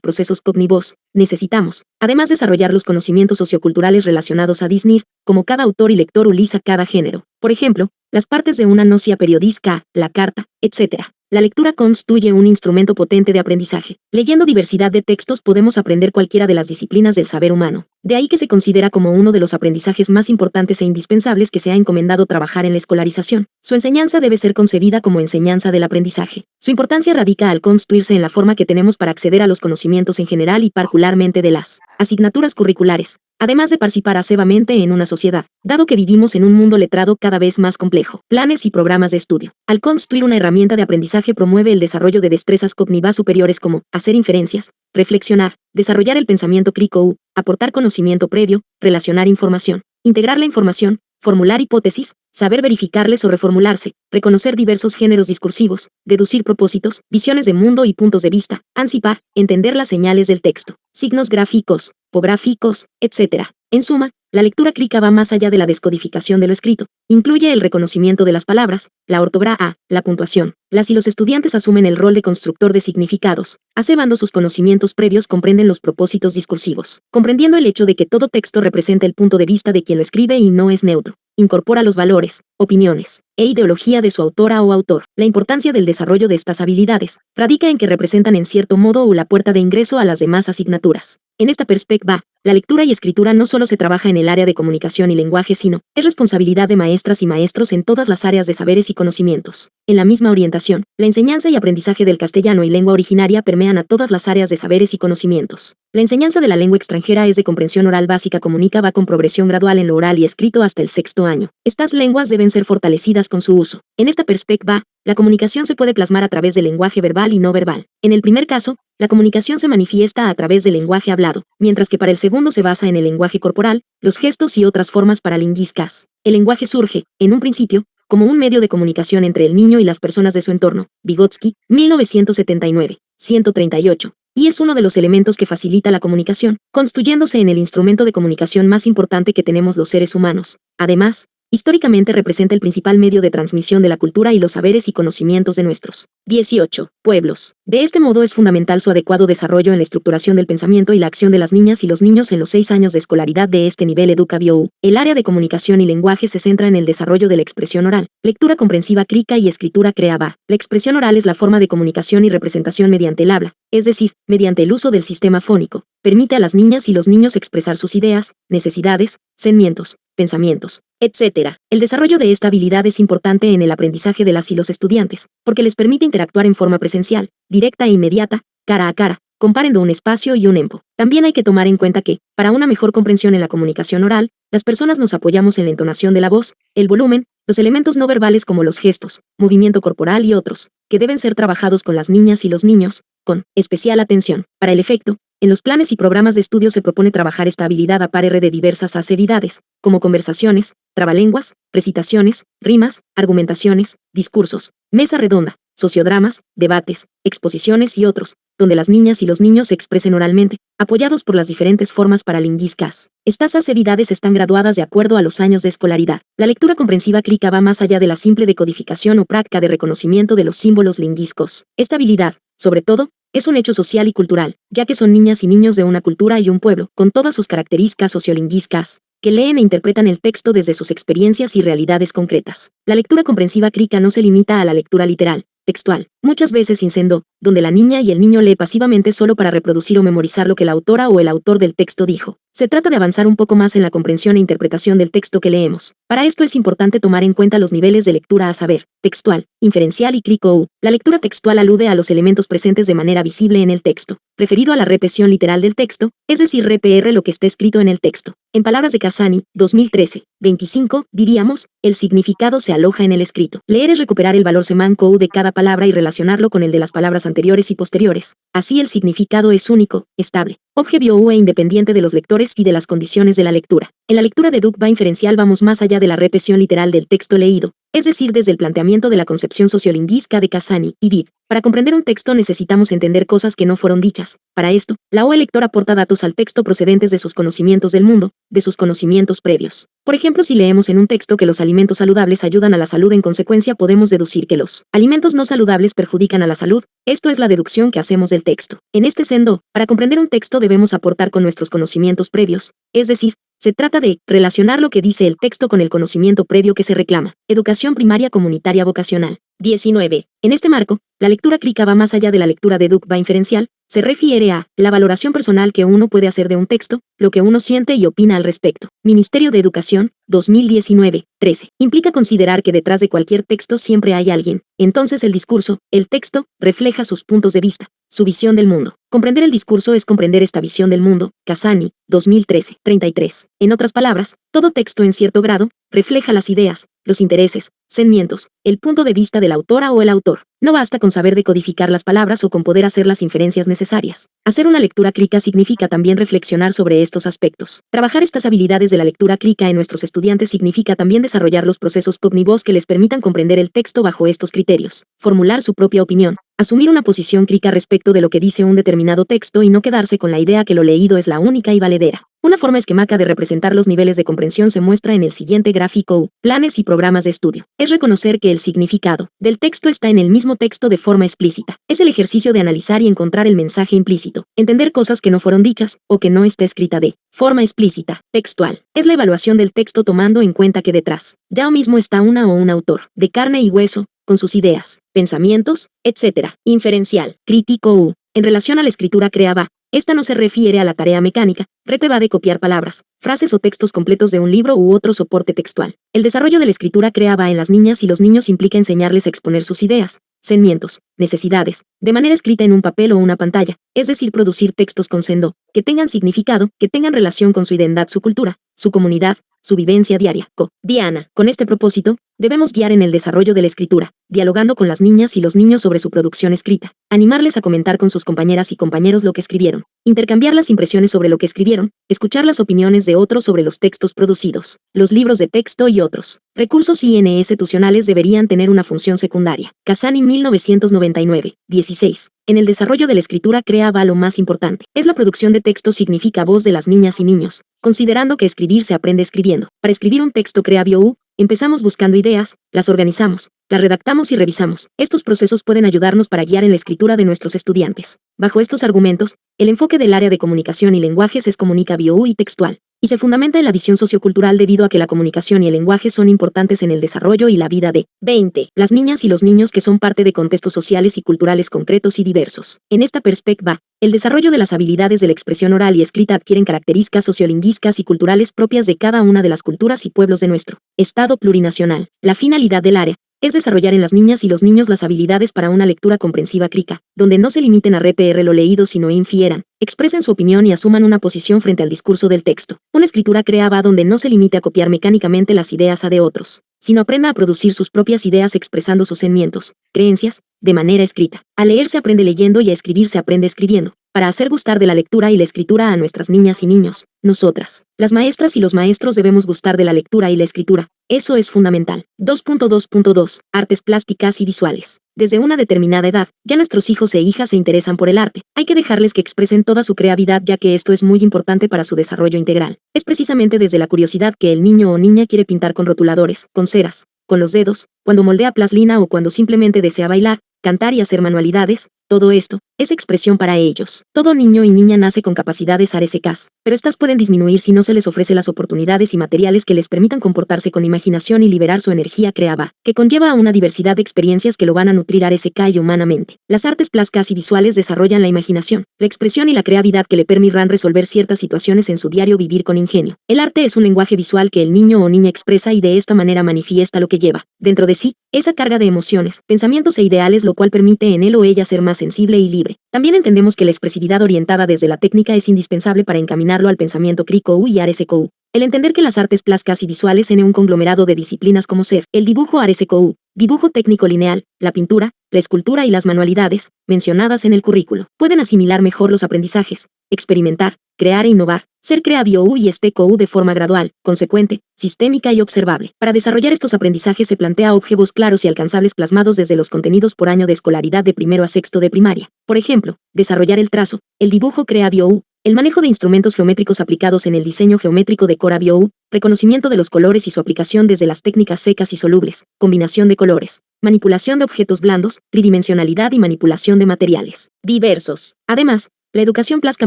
procesos cognitivos. Necesitamos, además, desarrollar los conocimientos socioculturales relacionados a discernir, como cada autor y lector utiliza cada género. Por ejemplo, las partes de una nocia periodística, la carta, etc. La lectura constituye un instrumento potente de aprendizaje. Leyendo diversidad de textos podemos aprender cualquiera de las disciplinas del saber humano. De ahí que se considera como uno de los aprendizajes más importantes e indispensables que se ha encomendado trabajar en la escolarización. Su enseñanza debe ser concebida como enseñanza del aprendizaje. Su importancia radica al constituirse en la forma que tenemos para acceder a los conocimientos en general y particularmente de las asignaturas curriculares, además de participar activamente en una sociedad, dado que vivimos en un mundo letrado cada vez más complejo. Planes y programas de estudio. Al constituir una herramienta de aprendizaje promueve el desarrollo de destrezas cognitivas superiores como hacer inferencias, reflexionar, desarrollar el pensamiento crítico, aportar conocimiento previo, relacionar información, integrar la información, formular hipótesis, saber verificarles o reformularse, reconocer diversos géneros discursivos, deducir propósitos, visiones de mundo y puntos de vista, anticipar, entender las señales del texto, signos gráficos, tipográficos, etc. En suma, la lectura crítica va más allá de la descodificación de lo escrito. Incluye el reconocimiento de las palabras, la ortografía, la puntuación. Las y los estudiantes asumen el rol de constructor de significados. Asevando sus conocimientos previos comprenden los propósitos discursivos. Comprendiendo el hecho de que todo texto representa el punto de vista de quien lo escribe y no es neutro. Incorpora los valores, opiniones e ideología de su autora o autor. La importancia del desarrollo de estas habilidades radica en que representan en cierto modo la puerta de ingreso a las demás asignaturas. En esta perspectiva, la lectura y escritura no solo se trabaja en el área de comunicación y lenguaje, sino es responsabilidad de maestras y maestros en todas las áreas de saberes y conocimientos. En la misma orientación, la enseñanza y aprendizaje del castellano y lengua originaria permean a todas las áreas de saberes y conocimientos. La enseñanza de la lengua extranjera es de comprensión oral básica, comunica, va con progresión gradual en lo oral y escrito hasta el 6º año. Estas lenguas deben ser fortalecidas con su uso. En esta perspectiva, la comunicación se puede plasmar a través del lenguaje verbal y no verbal. En el primer caso, la comunicación se manifiesta a través del lenguaje hablado, mientras que para el segundo se basa en el lenguaje corporal, los gestos y otras formas paralingüísticas. El lenguaje surge, en un principio, como un medio de comunicación entre el niño y las personas de su entorno. Vygotsky, 1979, 138. Y es uno de los elementos que facilita la comunicación, constituyéndose en el instrumento de comunicación más importante que tenemos los seres humanos. Además, históricamente representa el principal medio de transmisión de la cultura y los saberes y conocimientos de nuestros 18 pueblos. De este modo es fundamental su adecuado desarrollo en la estructuración del pensamiento y la acción de las niñas y los niños en los 6 años de escolaridad de este nivel educativo. El área de comunicación y lenguaje se centra en el desarrollo de la expresión oral, lectura comprensiva crítica y escritura creativa. La expresión oral es la forma de comunicación y representación mediante el habla, es decir, mediante el uso del sistema fónico. Permite a las niñas y los niños expresar sus ideas, necesidades, sentimientos, pensamientos, etc. El desarrollo de esta habilidad es importante en el aprendizaje de las y los estudiantes, porque les permite interactuar en forma presencial, directa e inmediata, cara a cara, comparando un espacio y un tiempo. También hay que tomar en cuenta que, para una mejor comprensión en la comunicación oral, las personas nos apoyamos en la entonación de la voz, el volumen, los elementos no verbales como los gestos, movimiento corporal y otros, que deben ser trabajados con las niñas y los niños, con especial atención. Para el efecto, en los planes y programas de estudio se propone trabajar esta habilidad a par de diversas actividades, como conversaciones, trabalenguas, recitaciones, rimas, argumentaciones, discursos, mesa redonda, sociodramas, debates, exposiciones y otros, donde las niñas y los niños se expresen oralmente, apoyados por las diferentes formas paralingüísticas. Estas actividades están graduadas de acuerdo a los años de escolaridad. La lectura comprensiva crítica va más allá de la simple decodificación o práctica de reconocimiento de los símbolos lingüísticos. Esta habilidad, sobre todo, es un hecho social y cultural, ya que son niñas y niños de una cultura y un pueblo, con todas sus características sociolingüísticas. que leen e interpretan el texto desde sus experiencias y realidades concretas. La lectura comprensiva crítica no se limita a la lectura literal, textual, muchas veces incendo, donde la niña y el niño lee pasivamente solo para reproducir o memorizar lo que la autora o el autor del texto dijo. Se trata de avanzar un poco más en la comprensión e interpretación del texto que leemos. Para esto es importante tomar en cuenta los niveles de lectura a saber, textual, inferencial y crítico. La lectura textual alude a los elementos presentes de manera visible en el texto, referido a la repetición literal del texto, es decir, RPR lo que está escrito en el texto. En palabras de Casani, 2013, 25, diríamos, el significado se aloja en el escrito. Leer es recuperar el valor semántico de cada palabra y relacionarlo con el de las palabras anteriores y posteriores. Así el significado es único, estable, objetivo e independiente de los lectores y de las condiciones de la lectura. En la lectura deductiva inferencial vamos más allá de la repetición literal del texto leído, es decir, desde el planteamiento de la concepción sociolingüística de Casani y Bid. Para comprender un texto necesitamos entender cosas que no fueron dichas. Para esto, la OE lector aporta datos al texto procedentes de sus conocimientos del mundo, de sus conocimientos previos. Por ejemplo, si leemos en un texto que los alimentos saludables ayudan a la salud, en consecuencia podemos deducir que los alimentos no saludables perjudican a la salud. Esto es la deducción que hacemos del texto. En este sentido, para comprender un texto debemos aportar con nuestros conocimientos previos, es decir, se trata de relacionar lo que dice el texto con el conocimiento previo que se reclama. Educación primaria comunitaria vocacional. 19. En este marco, la lectura crítica va más allá de la lectura deductiva inferencial, se refiere a la valoración personal que uno puede hacer de un texto, lo que uno siente y opina al respecto. Ministerio de Educación, 2019, 13. Implica considerar que detrás de cualquier texto siempre hay alguien. Entonces el discurso, el texto, refleja sus puntos de vista, su visión del mundo. Comprender el discurso es comprender esta visión del mundo. Casani, 2013, 33. En otras palabras, todo texto en cierto grado refleja las ideas, los intereses, sentimientos, el punto de vista de la autora o el autor. No basta con saber decodificar las palabras o con poder hacer las inferencias necesarias. Hacer una lectura crítica significa también reflexionar sobre estos aspectos. Trabajar estas habilidades de la lectura crítica en nuestros estudiantes significa también desarrollar los procesos cognitivos que les permitan comprender el texto bajo estos criterios, formular su propia opinión, asumir una posición crítica respecto de lo que dice un determinado texto y no quedarse con la idea que lo leído es la única y valedera. Una forma esquemática de representar los niveles de comprensión se muestra en el siguiente gráfico: planes y programas de estudio. Es reconocer que el significado del texto está en el mismo texto de forma explícita. Es el ejercicio de analizar y encontrar el mensaje implícito. Entender cosas que no fueron dichas o que no está escrita de forma explícita. Textual. Es la evaluación del texto tomando en cuenta que detrás ya mismo está una o un autor, de carne y hueso, con sus ideas, pensamientos, etc. Inferencial. Crítico. En relación a la escritura creativa, esta no se refiere a la tarea mecánica, va de copiar palabras, frases o textos completos de un libro u otro soporte textual. El desarrollo de la escritura creativa en las niñas y los niños implica enseñarles a exponer sus ideas, sentimientos, necesidades, de manera escrita en un papel o una pantalla, es decir, producir textos con sentido, que tengan significado, que tengan relación con su identidad, su cultura, su comunidad, su vivencia diaria. Diana. Con este propósito, debemos guiar en el desarrollo de la escritura, dialogando con las niñas y los niños sobre su producción escrita, animarles a comentar con sus compañeras y compañeros lo que escribieron, intercambiar las impresiones sobre lo que escribieron, escuchar las opiniones de otros sobre los textos producidos, los libros de texto y otros recursos institucionales deberían tener una función secundaria. Casani, 1999, 16. En el desarrollo de la escritura creativa lo más importante es la producción de textos significa voz de las niñas y niños, considerando que escribir se aprende escribiendo. Para escribir un texto creativo, empezamos buscando ideas, las organizamos, las redactamos y revisamos. Estos procesos pueden ayudarnos para guiar en la escritura de nuestros estudiantes. Bajo estos argumentos, el enfoque del área de comunicación y lenguajes es comunicativo y textual, y se fundamenta en la visión sociocultural debido a que la comunicación y el lenguaje son importantes en el desarrollo y la vida de 20. Las niñas y los niños que son parte de contextos sociales y culturales concretos y diversos. En esta perspectiva, el desarrollo de las habilidades de la expresión oral y escrita adquieren características sociolingüísticas y culturales propias de cada una de las culturas y pueblos de nuestro Estado plurinacional. La finalidad del área es desarrollar en las niñas y los niños las habilidades para una lectura comprensiva crítica, donde no se limiten a repetir lo leído sino infieran, expresen su opinión y asuman una posición frente al discurso del texto. Una escritura creativa donde no se limite a copiar mecánicamente las ideas de otros, sino aprenda a producir sus propias ideas expresando sus sentimientos, creencias, de manera escrita. A leer se aprende leyendo y a escribir se aprende escribiendo, para hacer gustar de la lectura y la escritura a nuestras niñas y niños. Nosotras, las maestras y los maestros debemos gustar de la lectura y la escritura. Eso es fundamental. 2.2.2. Artes plásticas y visuales. Desde una determinada edad, ya nuestros hijos e hijas se interesan por el arte. Hay que dejarles que expresen toda su creatividad ya que esto es muy importante para su desarrollo integral. Es precisamente desde la curiosidad que el niño o niña quiere pintar con rotuladores, con ceras, con los dedos, cuando moldea plastilina o cuando simplemente desea bailar, cantar y hacer manualidades, Todo esto es expresión para ellos. Todo niño y niña nace con capacidades ARSCAs, pero estas pueden disminuir si no se les ofrece las oportunidades y materiales que les permitan comportarse con imaginación y liberar su energía creativa, que conlleva a una diversidad de experiencias que lo van a nutrir ARSCA y humanamente. Las artes plásticas y visuales desarrollan la imaginación, la expresión y la creatividad que le permitirán resolver ciertas situaciones en su diario vivir con ingenio. El arte es un lenguaje visual que el niño o niña expresa y de esta manera manifiesta lo que lleva dentro de sí, esa carga de emociones, pensamientos e ideales, lo cual permite en él o ella ser más sensible y libre. También entendemos que la expresividad orientada desde la técnica es indispensable para encaminarlo al pensamiento crítico y ARSCOU. El entender que las artes plásticas y visuales en un conglomerado de disciplinas como ser el dibujo ARSCOU, dibujo técnico lineal, la pintura, la escultura y las manualidades, mencionadas en el currículo, pueden asimilar mejor los aprendizajes, experimentar, crear e innovar, ser creativo y STCOU de forma gradual, consecuente, sistémica y observable. Para desarrollar estos aprendizajes se plantea objetivos claros y alcanzables plasmados desde los contenidos por año de escolaridad de primero a sexto de primaria. Por ejemplo, desarrollar el trazo, el dibujo creativo, el manejo de instrumentos geométricos aplicados en el diseño geométrico de CoreBio, reconocimiento de los colores y su aplicación desde las técnicas secas y solubles, combinación de colores, manipulación de objetos blandos, tridimensionalidad y manipulación de materiales diversos. Además, la educación plástica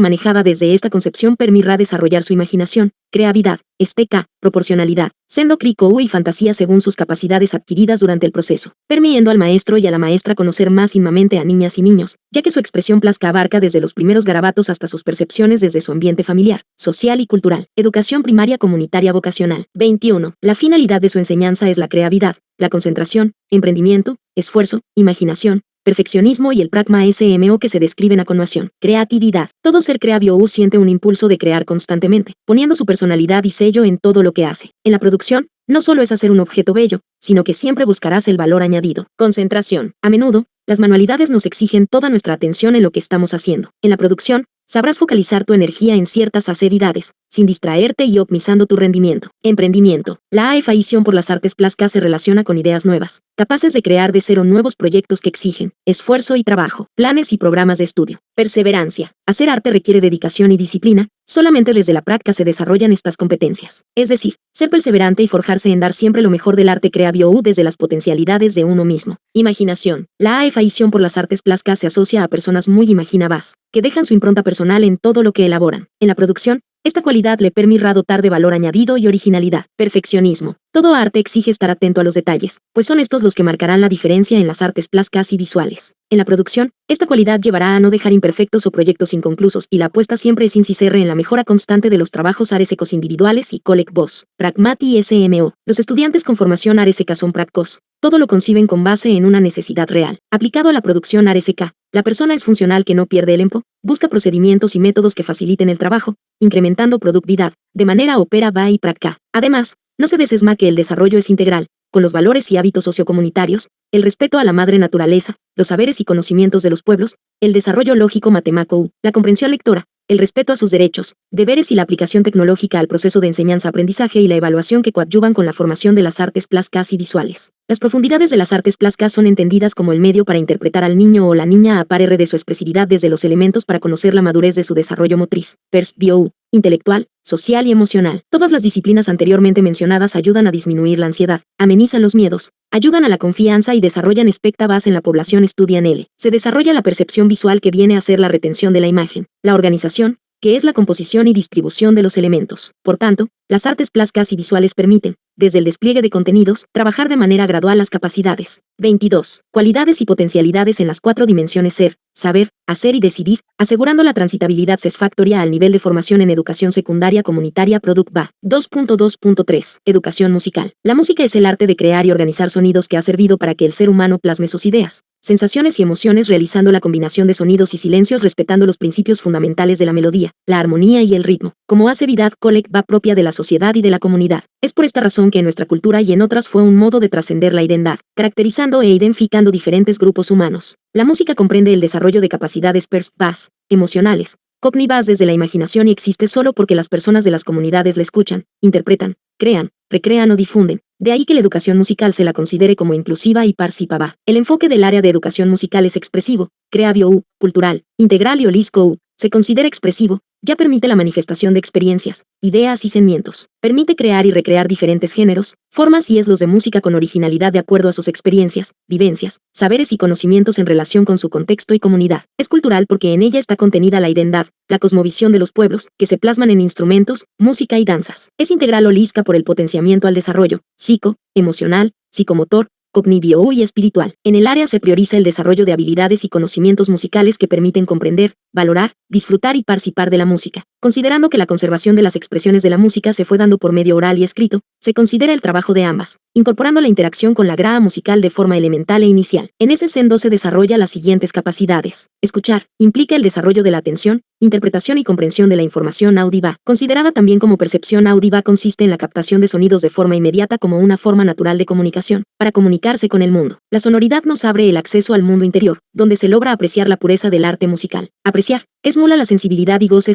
manejada desde esta concepción permitirá desarrollar su imaginación, creatividad, STK, proporcionalidad, siendo crico y fantasía según sus capacidades adquiridas durante el proceso, permitiendo al maestro y a la maestra conocer más íntimamente a niñas y niños, ya que su expresión plástica abarca desde los primeros garabatos hasta sus percepciones desde su ambiente familiar, social y cultural. Educación primaria comunitaria vocacional. 21. La finalidad de su enseñanza es la creatividad, la concentración, emprendimiento, esfuerzo, imaginación, perfeccionismo y el pragma SMO que se describen a continuación. Creatividad. Todo ser creativo siente un impulso de crear constantemente, poniendo su personalidad y sello en todo lo que hace. En la producción, no solo es hacer un objeto bello, sino que siempre buscarás el valor añadido. Concentración. A menudo, las manualidades nos exigen toda nuestra atención en lo que estamos haciendo. En la producción, sabrás focalizar tu energía en ciertas actividades, sin distraerte y optimizando tu rendimiento. Emprendimiento. La afición por las artes plásticas se relaciona con ideas nuevas, capaces de crear de cero nuevos proyectos que exigen esfuerzo y trabajo, planes y programas de estudio. Perseverancia. Hacer arte requiere dedicación y disciplina, solamente desde la práctica se desarrollan estas competencias. Es decir, ser perseverante y forjarse en dar siempre lo mejor del arte creativo desde las potencialidades de uno mismo. Imaginación. La afición por las artes plásticas se asocia a personas muy imaginativas, que dejan su impronta personal en todo lo que elaboran. En la producción, esta cualidad le permitirá dotar de valor añadido y originalidad. Perfeccionismo. Todo arte exige estar atento a los detalles, pues son estos los que marcarán la diferencia en las artes plásticas y visuales. En la producción, esta cualidad llevará a no dejar imperfectos o proyectos inconclusos y la apuesta siempre es incisar en la mejora constante de los trabajos ARSCOs individuales y colectivos. Pragmati SMO. Los estudiantes con formación ARSCA son practicos. Todo lo conciben con base en una necesidad real. Aplicado a la producción ARSCA, la persona es funcional que no pierde el tiempo, busca procedimientos y métodos que faciliten el trabajo, incrementando productividad, de manera opera va y práctica. Además, no se desesma que el desarrollo es integral, con los valores y hábitos sociocomunitarios, el respeto a la madre naturaleza, los saberes y conocimientos de los pueblos, el desarrollo lógico matemático, la comprensión lectora, el respeto a sus derechos, deberes y la aplicación tecnológica al proceso de enseñanza-aprendizaje y la evaluación que coadyuvan con la formación de las artes plásticas y visuales. Las profundidades de las artes plásticas son entendidas como el medio para interpretar al niño o la niña a par de su expresividad desde los elementos para conocer la madurez de su desarrollo motriz, intelectual, social y emocional. Todas las disciplinas anteriormente mencionadas ayudan a disminuir la ansiedad, amenizan los miedos, ayudan a la confianza y desarrollan expectativas en la población estudian L. Se desarrolla la percepción visual que viene a ser la retención de la imagen, la organización, que es la composición y distribución de los elementos. Por tanto, las artes plásticas y visuales permiten, desde el despliegue de contenidos, trabajar de manera gradual las capacidades. 22. Cualidades y potencialidades en las 4 dimensiones ser, saber, hacer y decidir, asegurando la transitabilidad satisfactoria al nivel de formación en educación secundaria comunitaria Product BA. 2.2.3. Educación musical. La música es el arte de crear y organizar sonidos que ha servido para que el ser humano plasme sus ideas, sensaciones y emociones realizando la combinación de sonidos y silencios respetando los principios fundamentales de la melodía, la armonía y el ritmo, como actividad colectiva propia de la sociedad y de la comunidad. Es por esta razón que en nuestra cultura y en otras fue un modo de trascender la identidad, caracterizando e identificando diferentes grupos humanos. La música comprende el desarrollo de capacidades perspas, emocionales, cognitivas desde la imaginación y existe solo porque las personas de las comunidades la escuchan, interpretan, crean, recrean o difunden. De ahí que la educación musical se la considere como inclusiva y participativa. El enfoque del área de educación musical es expresivo, creativo, cultural, integral y holístico, se considera expresivo, ya permite la manifestación de experiencias, ideas y sentimientos. Permite crear y recrear diferentes géneros, formas y eslos de música con originalidad de acuerdo a sus experiencias, vivencias, saberes y conocimientos en relación con su contexto y comunidad. Es cultural porque en ella está contenida la identidad, la cosmovisión de los pueblos, que se plasman en instrumentos, música y danzas. Es integral holística por el potenciamiento al desarrollo psico, emocional, psicomotor, cognitivo y espiritual. En el área se prioriza el desarrollo de habilidades y conocimientos musicales que permiten comprender, valorar, disfrutar y participar de la música. Considerando que la conservación de las expresiones de la música se fue dando por medio oral y escrito, se considera el trabajo de ambas, incorporando la interacción con la grada musical de forma elemental e inicial. En ese sendo se desarrolla las siguientes capacidades. Escuchar implica el desarrollo de la atención, interpretación y comprensión de la información audiva. Considerada también como percepción audiva, consiste en la captación de sonidos de forma inmediata como una forma natural de comunicación, para comunicarse con el mundo. La sonoridad nos abre el acceso al mundo interior, donde se logra apreciar la pureza del arte musical. Apreciar estimula la sensibilidad y goce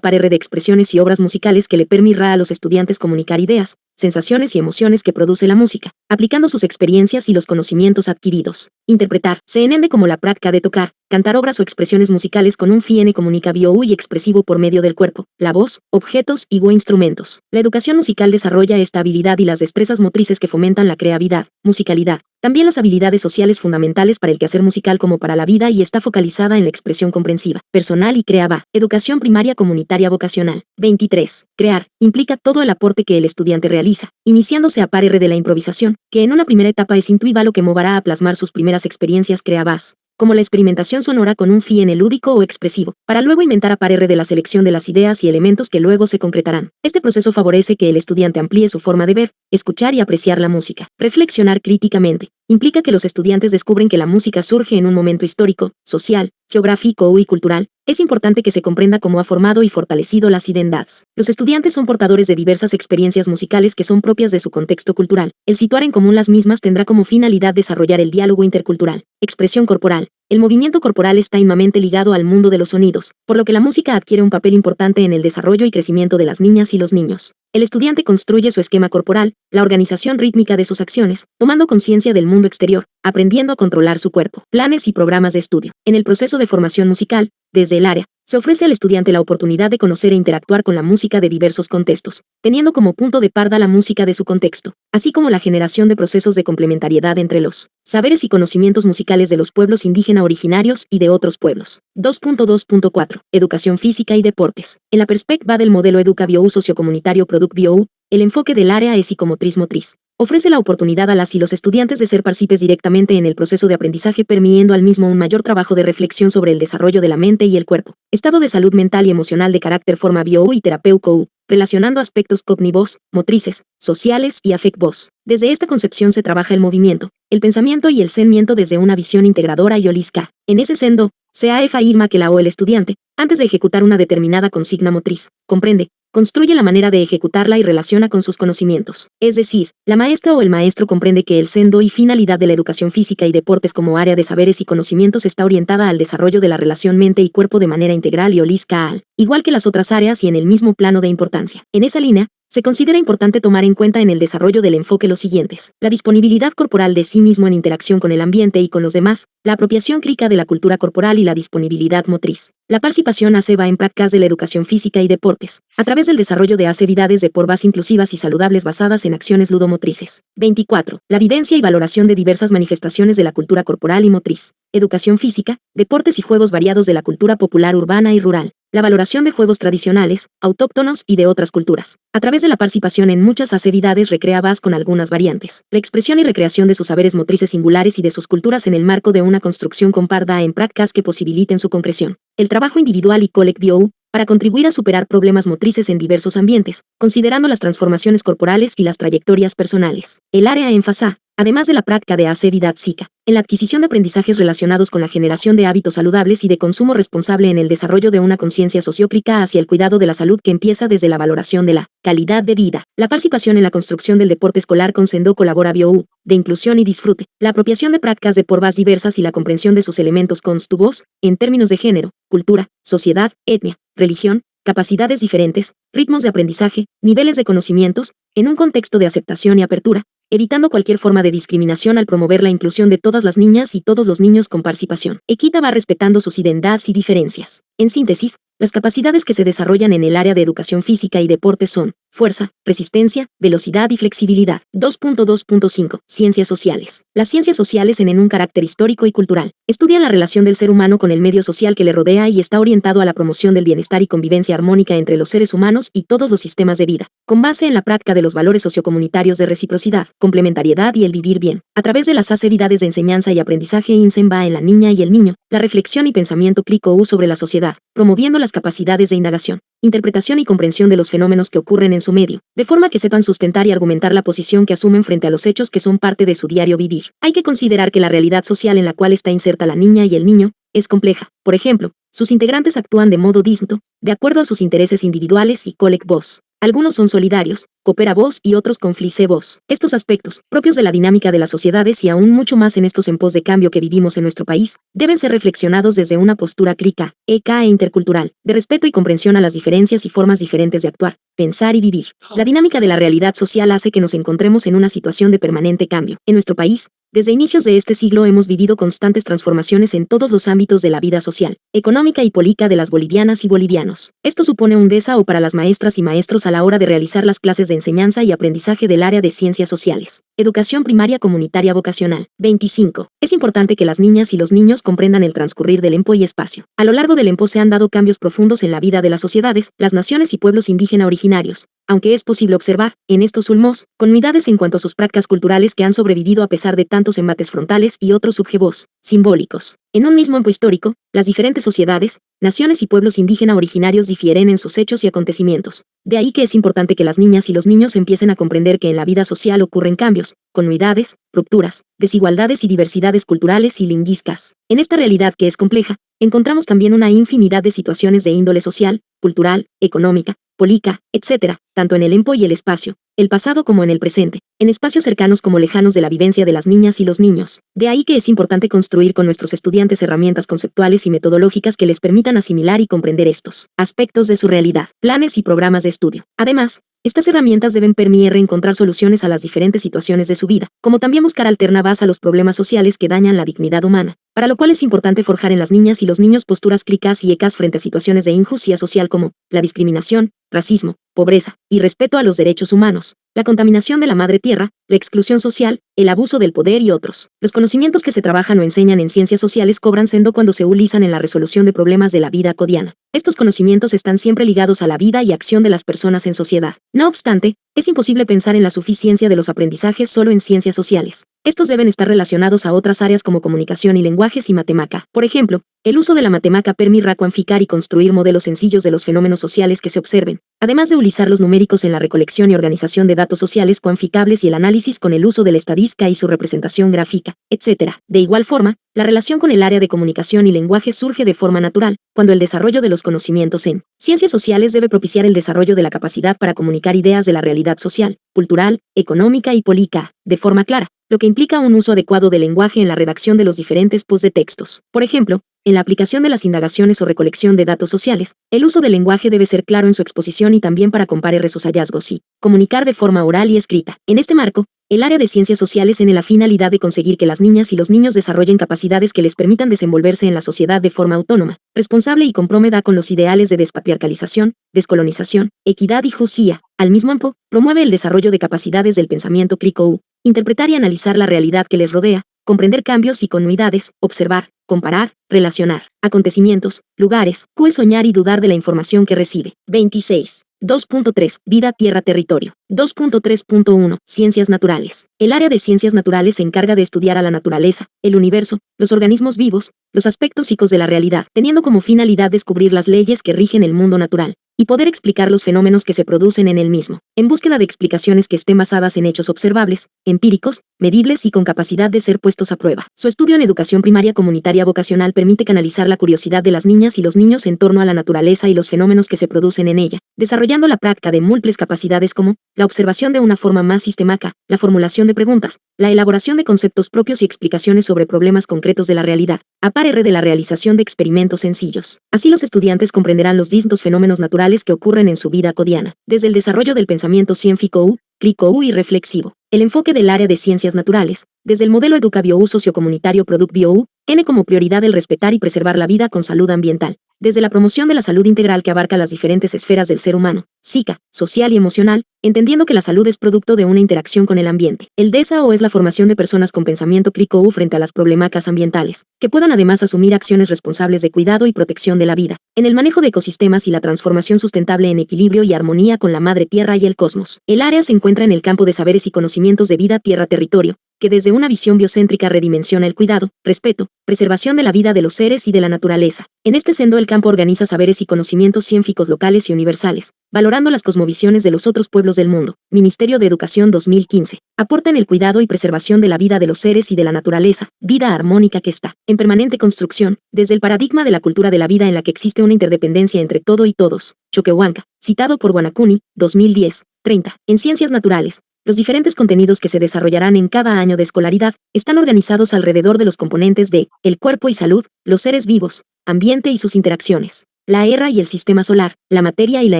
de expresiones y obras musicales que le permitirá a los estudiantes comunicar ideas, sensaciones y emociones que produce la música, aplicando sus experiencias y los conocimientos adquiridos. Interpretar se entiende como la práctica de tocar, cantar obras o expresiones musicales con un fin comunicativo y expresivo por medio del cuerpo, la voz, objetos y o instrumentos. La educación musical desarrolla esta habilidad y las destrezas motrices que fomentan la creatividad, musicalidad. También las habilidades sociales fundamentales para el quehacer musical como para la vida y está focalizada en la expresión comprensiva, personal y creativa. Educación primaria comunitaria vocacional. 23. Crear implica todo el aporte que el estudiante realiza, iniciándose a partir de la improvisación, que en una primera etapa es intuitiva lo que moverá a plasmar sus primeras experiencias creativas, como la experimentación sonora con un fin lúdico o expresivo, para luego inventar a partir de la selección de las ideas y elementos que luego se concretarán. Este proceso favorece que el estudiante amplíe su forma de ver, escuchar y apreciar la música. Reflexionar críticamente implica que los estudiantes descubren que la música surge en un momento histórico, social, geográfico y cultural. Es importante que se comprenda cómo ha formado y fortalecido las identidades. Los estudiantes son portadores de diversas experiencias musicales que son propias de su contexto cultural. El situar en común las mismas tendrá como finalidad desarrollar el diálogo intercultural. Expresión corporal. El movimiento corporal está íntimamente ligado al mundo de los sonidos, por lo que la música adquiere un papel importante en el desarrollo y crecimiento de las niñas y los niños. El estudiante construye su esquema corporal, la organización rítmica de sus acciones, tomando conciencia del mundo exterior, aprendiendo a controlar su cuerpo. Planes y programas de estudio. En el proceso de formación musical, desde el área, se ofrece al estudiante la oportunidad de conocer e interactuar con la música de diversos contextos, teniendo como punto de partida la música de su contexto, así como la generación de procesos de complementariedad entre los saberes y conocimientos musicales de los pueblos indígenas originarios y de otros pueblos. 2.2.4. Educación física y deportes. En la perspectiva del modelo Educa-Bio sociocomunitario Product Bio, el enfoque del área es psicomotriz-motriz. Ofrece la oportunidad a las y los estudiantes de ser partícipes directamente en el proceso de aprendizaje, permitiendo al mismo un mayor trabajo de reflexión sobre el desarrollo de la mente y el cuerpo, estado de salud mental y emocional de carácter forma bio y terapéutico, relacionando aspectos cognitivos, motrices, sociales y afectivos. Desde esta concepción se trabaja el movimiento, el pensamiento y el sentimiento desde una visión integradora y holística. En ese sendo, se afirma que el estudiante, antes de ejecutar una determinada consigna motriz, comprende, construye la manera de ejecutarla y relaciona con sus conocimientos. Es decir, la maestra o el maestro comprende que el sendo y finalidad de la educación física y deportes como área de saberes y conocimientos está orientada al desarrollo de la relación mente y cuerpo de manera integral y holística, igual que las otras áreas y en el mismo plano de importancia. En esa línea, se considera importante tomar en cuenta en el desarrollo del enfoque los siguientes: la disponibilidad corporal de sí mismo en interacción con el ambiente y con los demás, la apropiación crítica de la cultura corporal y la disponibilidad motriz. La participación va en prácticas de la educación física y deportes, a través del desarrollo de actividades deportivas inclusivas y saludables basadas en acciones ludomotrices. 24. La vivencia y valoración de diversas manifestaciones de la cultura corporal y motriz. Educación física, deportes y juegos variados de la cultura popular urbana y rural. La valoración de juegos tradicionales, autóctonos y de otras culturas, a través de la participación en muchas actividades recreativas con algunas variantes. La expresión y recreación de sus saberes motrices singulares y de sus culturas en el marco de una construcción compartida en prácticas que posibiliten su concreción. El trabajo individual y colectivo, para contribuir a superar problemas motrices en diversos ambientes, considerando las transformaciones corporales y las trayectorias personales. El área énfasis, además de la práctica de actividad psíquica, en la adquisición de aprendizajes relacionados con la generación de hábitos saludables y de consumo responsable en el desarrollo de una conciencia sociocrítica hacia el cuidado de la salud que empieza desde la valoración de la calidad de vida. La participación en la construcción del deporte escolar con sendo colabora bio, de inclusión y disfrute, la apropiación de prácticas deportivas diversas y la comprensión de sus elementos constuvos, en términos de género, cultura, sociedad, etnia, religión, capacidades diferentes, ritmos de aprendizaje, niveles de conocimientos, en un contexto de aceptación y apertura, evitando cualquier forma de discriminación al promover la inclusión de todas las niñas y todos los niños con participación. Equita va respetando sus identidades y diferencias. En síntesis, Las capacidades que se desarrollan en el área de educación física y deporte son fuerza, resistencia, velocidad y flexibilidad. 2.2.5. Ciencias sociales. Las ciencias sociales tienen un carácter histórico y cultural. Estudian la relación del ser humano con el medio social que le rodea y está orientado a la promoción del bienestar y convivencia armónica entre los seres humanos y todos los sistemas de vida, con base en la práctica de los valores sociocomunitarios de reciprocidad, complementariedad y el vivir bien. A través de las actividades de enseñanza y aprendizaje va en la niña y el niño, la reflexión y pensamiento CLICOU sobre la sociedad, promoviendo las capacidades de indagación, interpretación y comprensión de los fenómenos que ocurren en su medio, de forma que sepan sustentar y argumentar la posición que asumen frente a los hechos que son parte de su diario vivir. Hay que considerar que la realidad social en la cual está inserta la niña y el niño es compleja. Por ejemplo, sus integrantes actúan de modo distinto, de acuerdo a sus intereses individuales y colectivos. Algunos son solidarios, cooperativos y otros conflictivos. Estos aspectos, propios de la dinámica de las sociedades y aún mucho más en estos tiempos de cambio que vivimos en nuestro país, deben ser reflexionados desde una postura crítica, e intercultural, de respeto y comprensión a las diferencias y formas diferentes de actuar, pensar y vivir. La dinámica de la realidad social hace que nos encontremos en una situación de permanente cambio. En nuestro país, desde inicios de este siglo hemos vivido constantes transformaciones en todos los ámbitos de la vida social, económica y política de las bolivianas y bolivianos. Esto supone un desafío para las maestras y maestros a la hora de realizar las clases de enseñanza y aprendizaje del área de ciencias sociales. Educación primaria comunitaria vocacional. 25. Es importante que las niñas y los niños comprendan el transcurrir del tiempo y espacio. A lo largo del tiempo se han dado cambios profundos en la vida de las sociedades, las naciones y pueblos indígenas originarios, aunque es posible observar, en estos ulmos, continuidades en cuanto a sus prácticas culturales que han sobrevivido a pesar de tantos embates frontales y otros subjevos, simbólicos. En un mismo tiempo histórico, las diferentes sociedades, naciones y pueblos indígenas originarios difieren en sus hechos y acontecimientos. De ahí que es importante que las niñas y los niños empiecen a comprender que en la vida social ocurren cambios, continuidades, rupturas, desigualdades y diversidades culturales y lingüísticas. En esta realidad que es compleja, encontramos también una infinidad de situaciones de índole social, cultural, económica, política, etc., tanto en el tiempo y el espacio, el pasado como en el presente, en espacios cercanos como lejanos de la vivencia de las niñas y los niños. De ahí que es importante construir con nuestros estudiantes herramientas conceptuales y metodológicas que les permitan asimilar y comprender estos aspectos de su realidad, planes y programas de estudio. Además, estas herramientas deben permitir encontrar soluciones a las diferentes situaciones de su vida, como también buscar alternativas a los problemas sociales que dañan la dignidad humana, para lo cual es importante forjar en las niñas y los niños posturas críticas y ecas frente a situaciones de injusticia social como la discriminación, racismo, pobreza y respeto a los derechos humanos, la contaminación de la madre tierra, la exclusión social, el abuso del poder y otros. Los conocimientos que se trabajan o enseñan en ciencias sociales cobran sendo cuando se utilizan en la resolución de problemas de la vida cotidiana. Estos conocimientos están siempre ligados a la vida y acción de las personas en sociedad. No obstante, es imposible pensar en la suficiencia de los aprendizajes solo en ciencias sociales. Estos deben estar relacionados a otras áreas como comunicación y lenguajes y matemática. Por ejemplo, el uso de la matemática permite cuantificar y construir modelos sencillos de los fenómenos sociales que se observen, además de utilizar los numéricos en la recolección y organización de datos sociales cuantificables y el análisis con el uso de la estadística y su representación gráfica, etc. De igual forma, la relación con el área de comunicación y lenguaje surge de forma natural, cuando el desarrollo de los conocimientos en ciencias sociales debe propiciar el desarrollo de la capacidad para comunicar ideas de la realidad social, cultural, económica y política, de forma clara, lo que implica un uso adecuado del lenguaje en la redacción de los diferentes posts de textos. Por ejemplo, en la aplicación de las indagaciones o recolección de datos sociales, el uso del lenguaje debe ser claro en su exposición y también para comparar sus hallazgos y comunicar de forma oral y escrita. En este marco, el área de ciencias sociales tiene la finalidad de conseguir que las niñas y los niños desarrollen capacidades que les permitan desenvolverse en la sociedad de forma autónoma, responsable y comprometida con los ideales de despatriarcalización, descolonización, equidad y justicia. Al mismo tiempo, promueve el desarrollo de capacidades del pensamiento crítico, interpretar y analizar la realidad que les rodea, comprender cambios y continuidades, observar, comparar, relacionar acontecimientos, lugares, soñar y dudar de la información que recibe. 26. 2.3. Vida, tierra, territorio. 2.3.1. Ciencias naturales. El área de ciencias naturales se encarga de estudiar a la naturaleza, el universo, los organismos vivos, los aspectos psíquicos de la realidad, teniendo como finalidad descubrir las leyes que rigen el mundo natural y poder explicar los fenómenos que se producen en el mismo, en búsqueda de explicaciones que estén basadas en hechos observables, empíricos, medibles y con capacidad de ser puestos a prueba. Su estudio en educación primaria comunitaria vocacional permite canalizar la curiosidad de las niñas y los niños en torno a la naturaleza y los fenómenos que se producen en ella, desarrollando la práctica de múltiples capacidades como la observación de una forma más sistemática, la formulación de preguntas, la elaboración de conceptos propios y explicaciones sobre problemas concretos de la realidad, a par de la realización de experimentos sencillos. Así los estudiantes comprenderán los distintos fenómenos naturales que ocurren en su vida cotidiana, desde el desarrollo del pensamiento científico, crítico y reflexivo. El enfoque del área de ciencias naturales, desde el modelo educa-bio sociocomunitario product bio tiene como prioridad el respetar y preservar la vida con salud ambiental, desde la promoción de la salud integral que abarca las diferentes esferas del ser humano, psíquica, social y emocional, entendiendo que la salud es producto de una interacción con el ambiente. El DSAO es la formación de personas con pensamiento crítico frente a las problemáticas ambientales, que puedan además asumir acciones responsables de cuidado y protección de la vida, en el manejo de ecosistemas y la transformación sustentable en equilibrio y armonía con la madre tierra y el cosmos. El área se encuentra en el campo de saberes y conocimientos de vida tierra-territorio, que desde una visión biocéntrica redimensiona el cuidado, respeto, preservación de la vida de los seres y de la naturaleza. En este sendo el campo organiza saberes y conocimientos científicos locales y universales, valorando las cosmovisiones de los otros pueblos del mundo. Ministerio de Educación 2015. Aporta en el cuidado y preservación de la vida de los seres y de la naturaleza, vida armónica que está en permanente construcción, desde el paradigma de la cultura de la vida en la que existe una interdependencia entre todo y todos. Choquehuanca, citado por Guanacuni, 2010, 30. En ciencias naturales, los diferentes contenidos que se desarrollarán en cada año de escolaridad están organizados alrededor de los componentes de el cuerpo y salud, los seres vivos, ambiente y sus interacciones, la Tierra y el sistema solar, la materia y la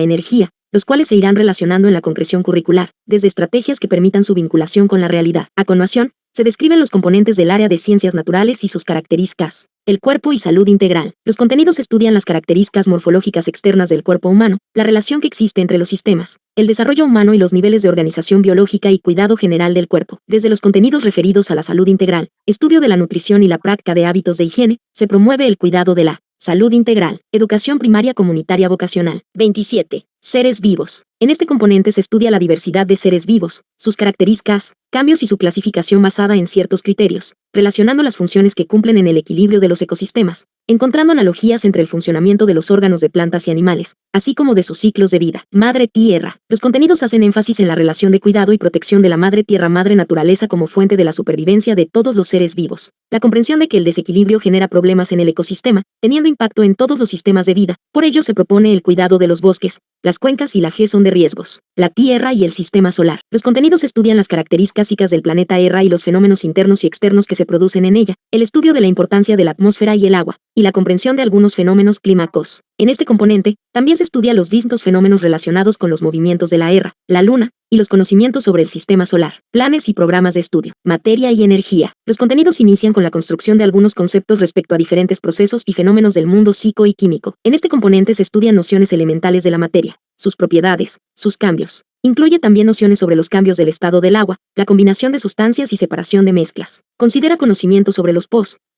energía, los cuales se irán relacionando en la concreción curricular, desde estrategias que permitan su vinculación con la realidad. A continuación, se describen los componentes del área de ciencias naturales y sus características. El cuerpo y salud integral. Los contenidos estudian las características morfológicas externas del cuerpo humano, la relación que existe entre los sistemas, el desarrollo humano y los niveles de organización biológica y cuidado general del cuerpo. Desde los contenidos referidos a la salud integral, estudio de la nutrición y la práctica de hábitos de higiene, se promueve el cuidado de la salud integral. Educación primaria comunitaria vocacional. 27. Seres vivos. En este componente se estudia la diversidad de seres vivos, sus características, cambios y su clasificación basada en ciertos criterios, relacionando las funciones que cumplen en el equilibrio de los ecosistemas, encontrando analogías entre el funcionamiento de los órganos de plantas y animales, así como de sus ciclos de vida. Madre Tierra. Los contenidos hacen énfasis en la relación de cuidado y protección de la Madre Tierra, Madre Naturaleza como fuente de la supervivencia de todos los seres vivos. La comprensión de que el desequilibrio genera problemas en el ecosistema, teniendo impacto en todos los sistemas de vida. Por ello se propone el cuidado de los bosques, las cuencas y la gestión de riesgos. La Tierra y el sistema solar. Los contenidos estudian las características básicas del planeta Tierra y los fenómenos internos y externos que se producen en ella, el estudio de la importancia de la atmósfera y el agua, y la comprensión de algunos fenómenos clímacos. En este componente, también se estudia los distintos fenómenos relacionados con los movimientos de la Tierra, la Luna, y los conocimientos sobre el sistema solar, planes y programas de estudio, materia y energía. Los contenidos inician con la construcción de algunos conceptos respecto a diferentes procesos y fenómenos del mundo psíquico y químico. En este componente se estudian nociones elementales de la materia, sus propiedades, sus cambios. Incluye también nociones sobre los cambios del estado del agua, la combinación de sustancias y separación de mezclas. Considera conocimientos sobre los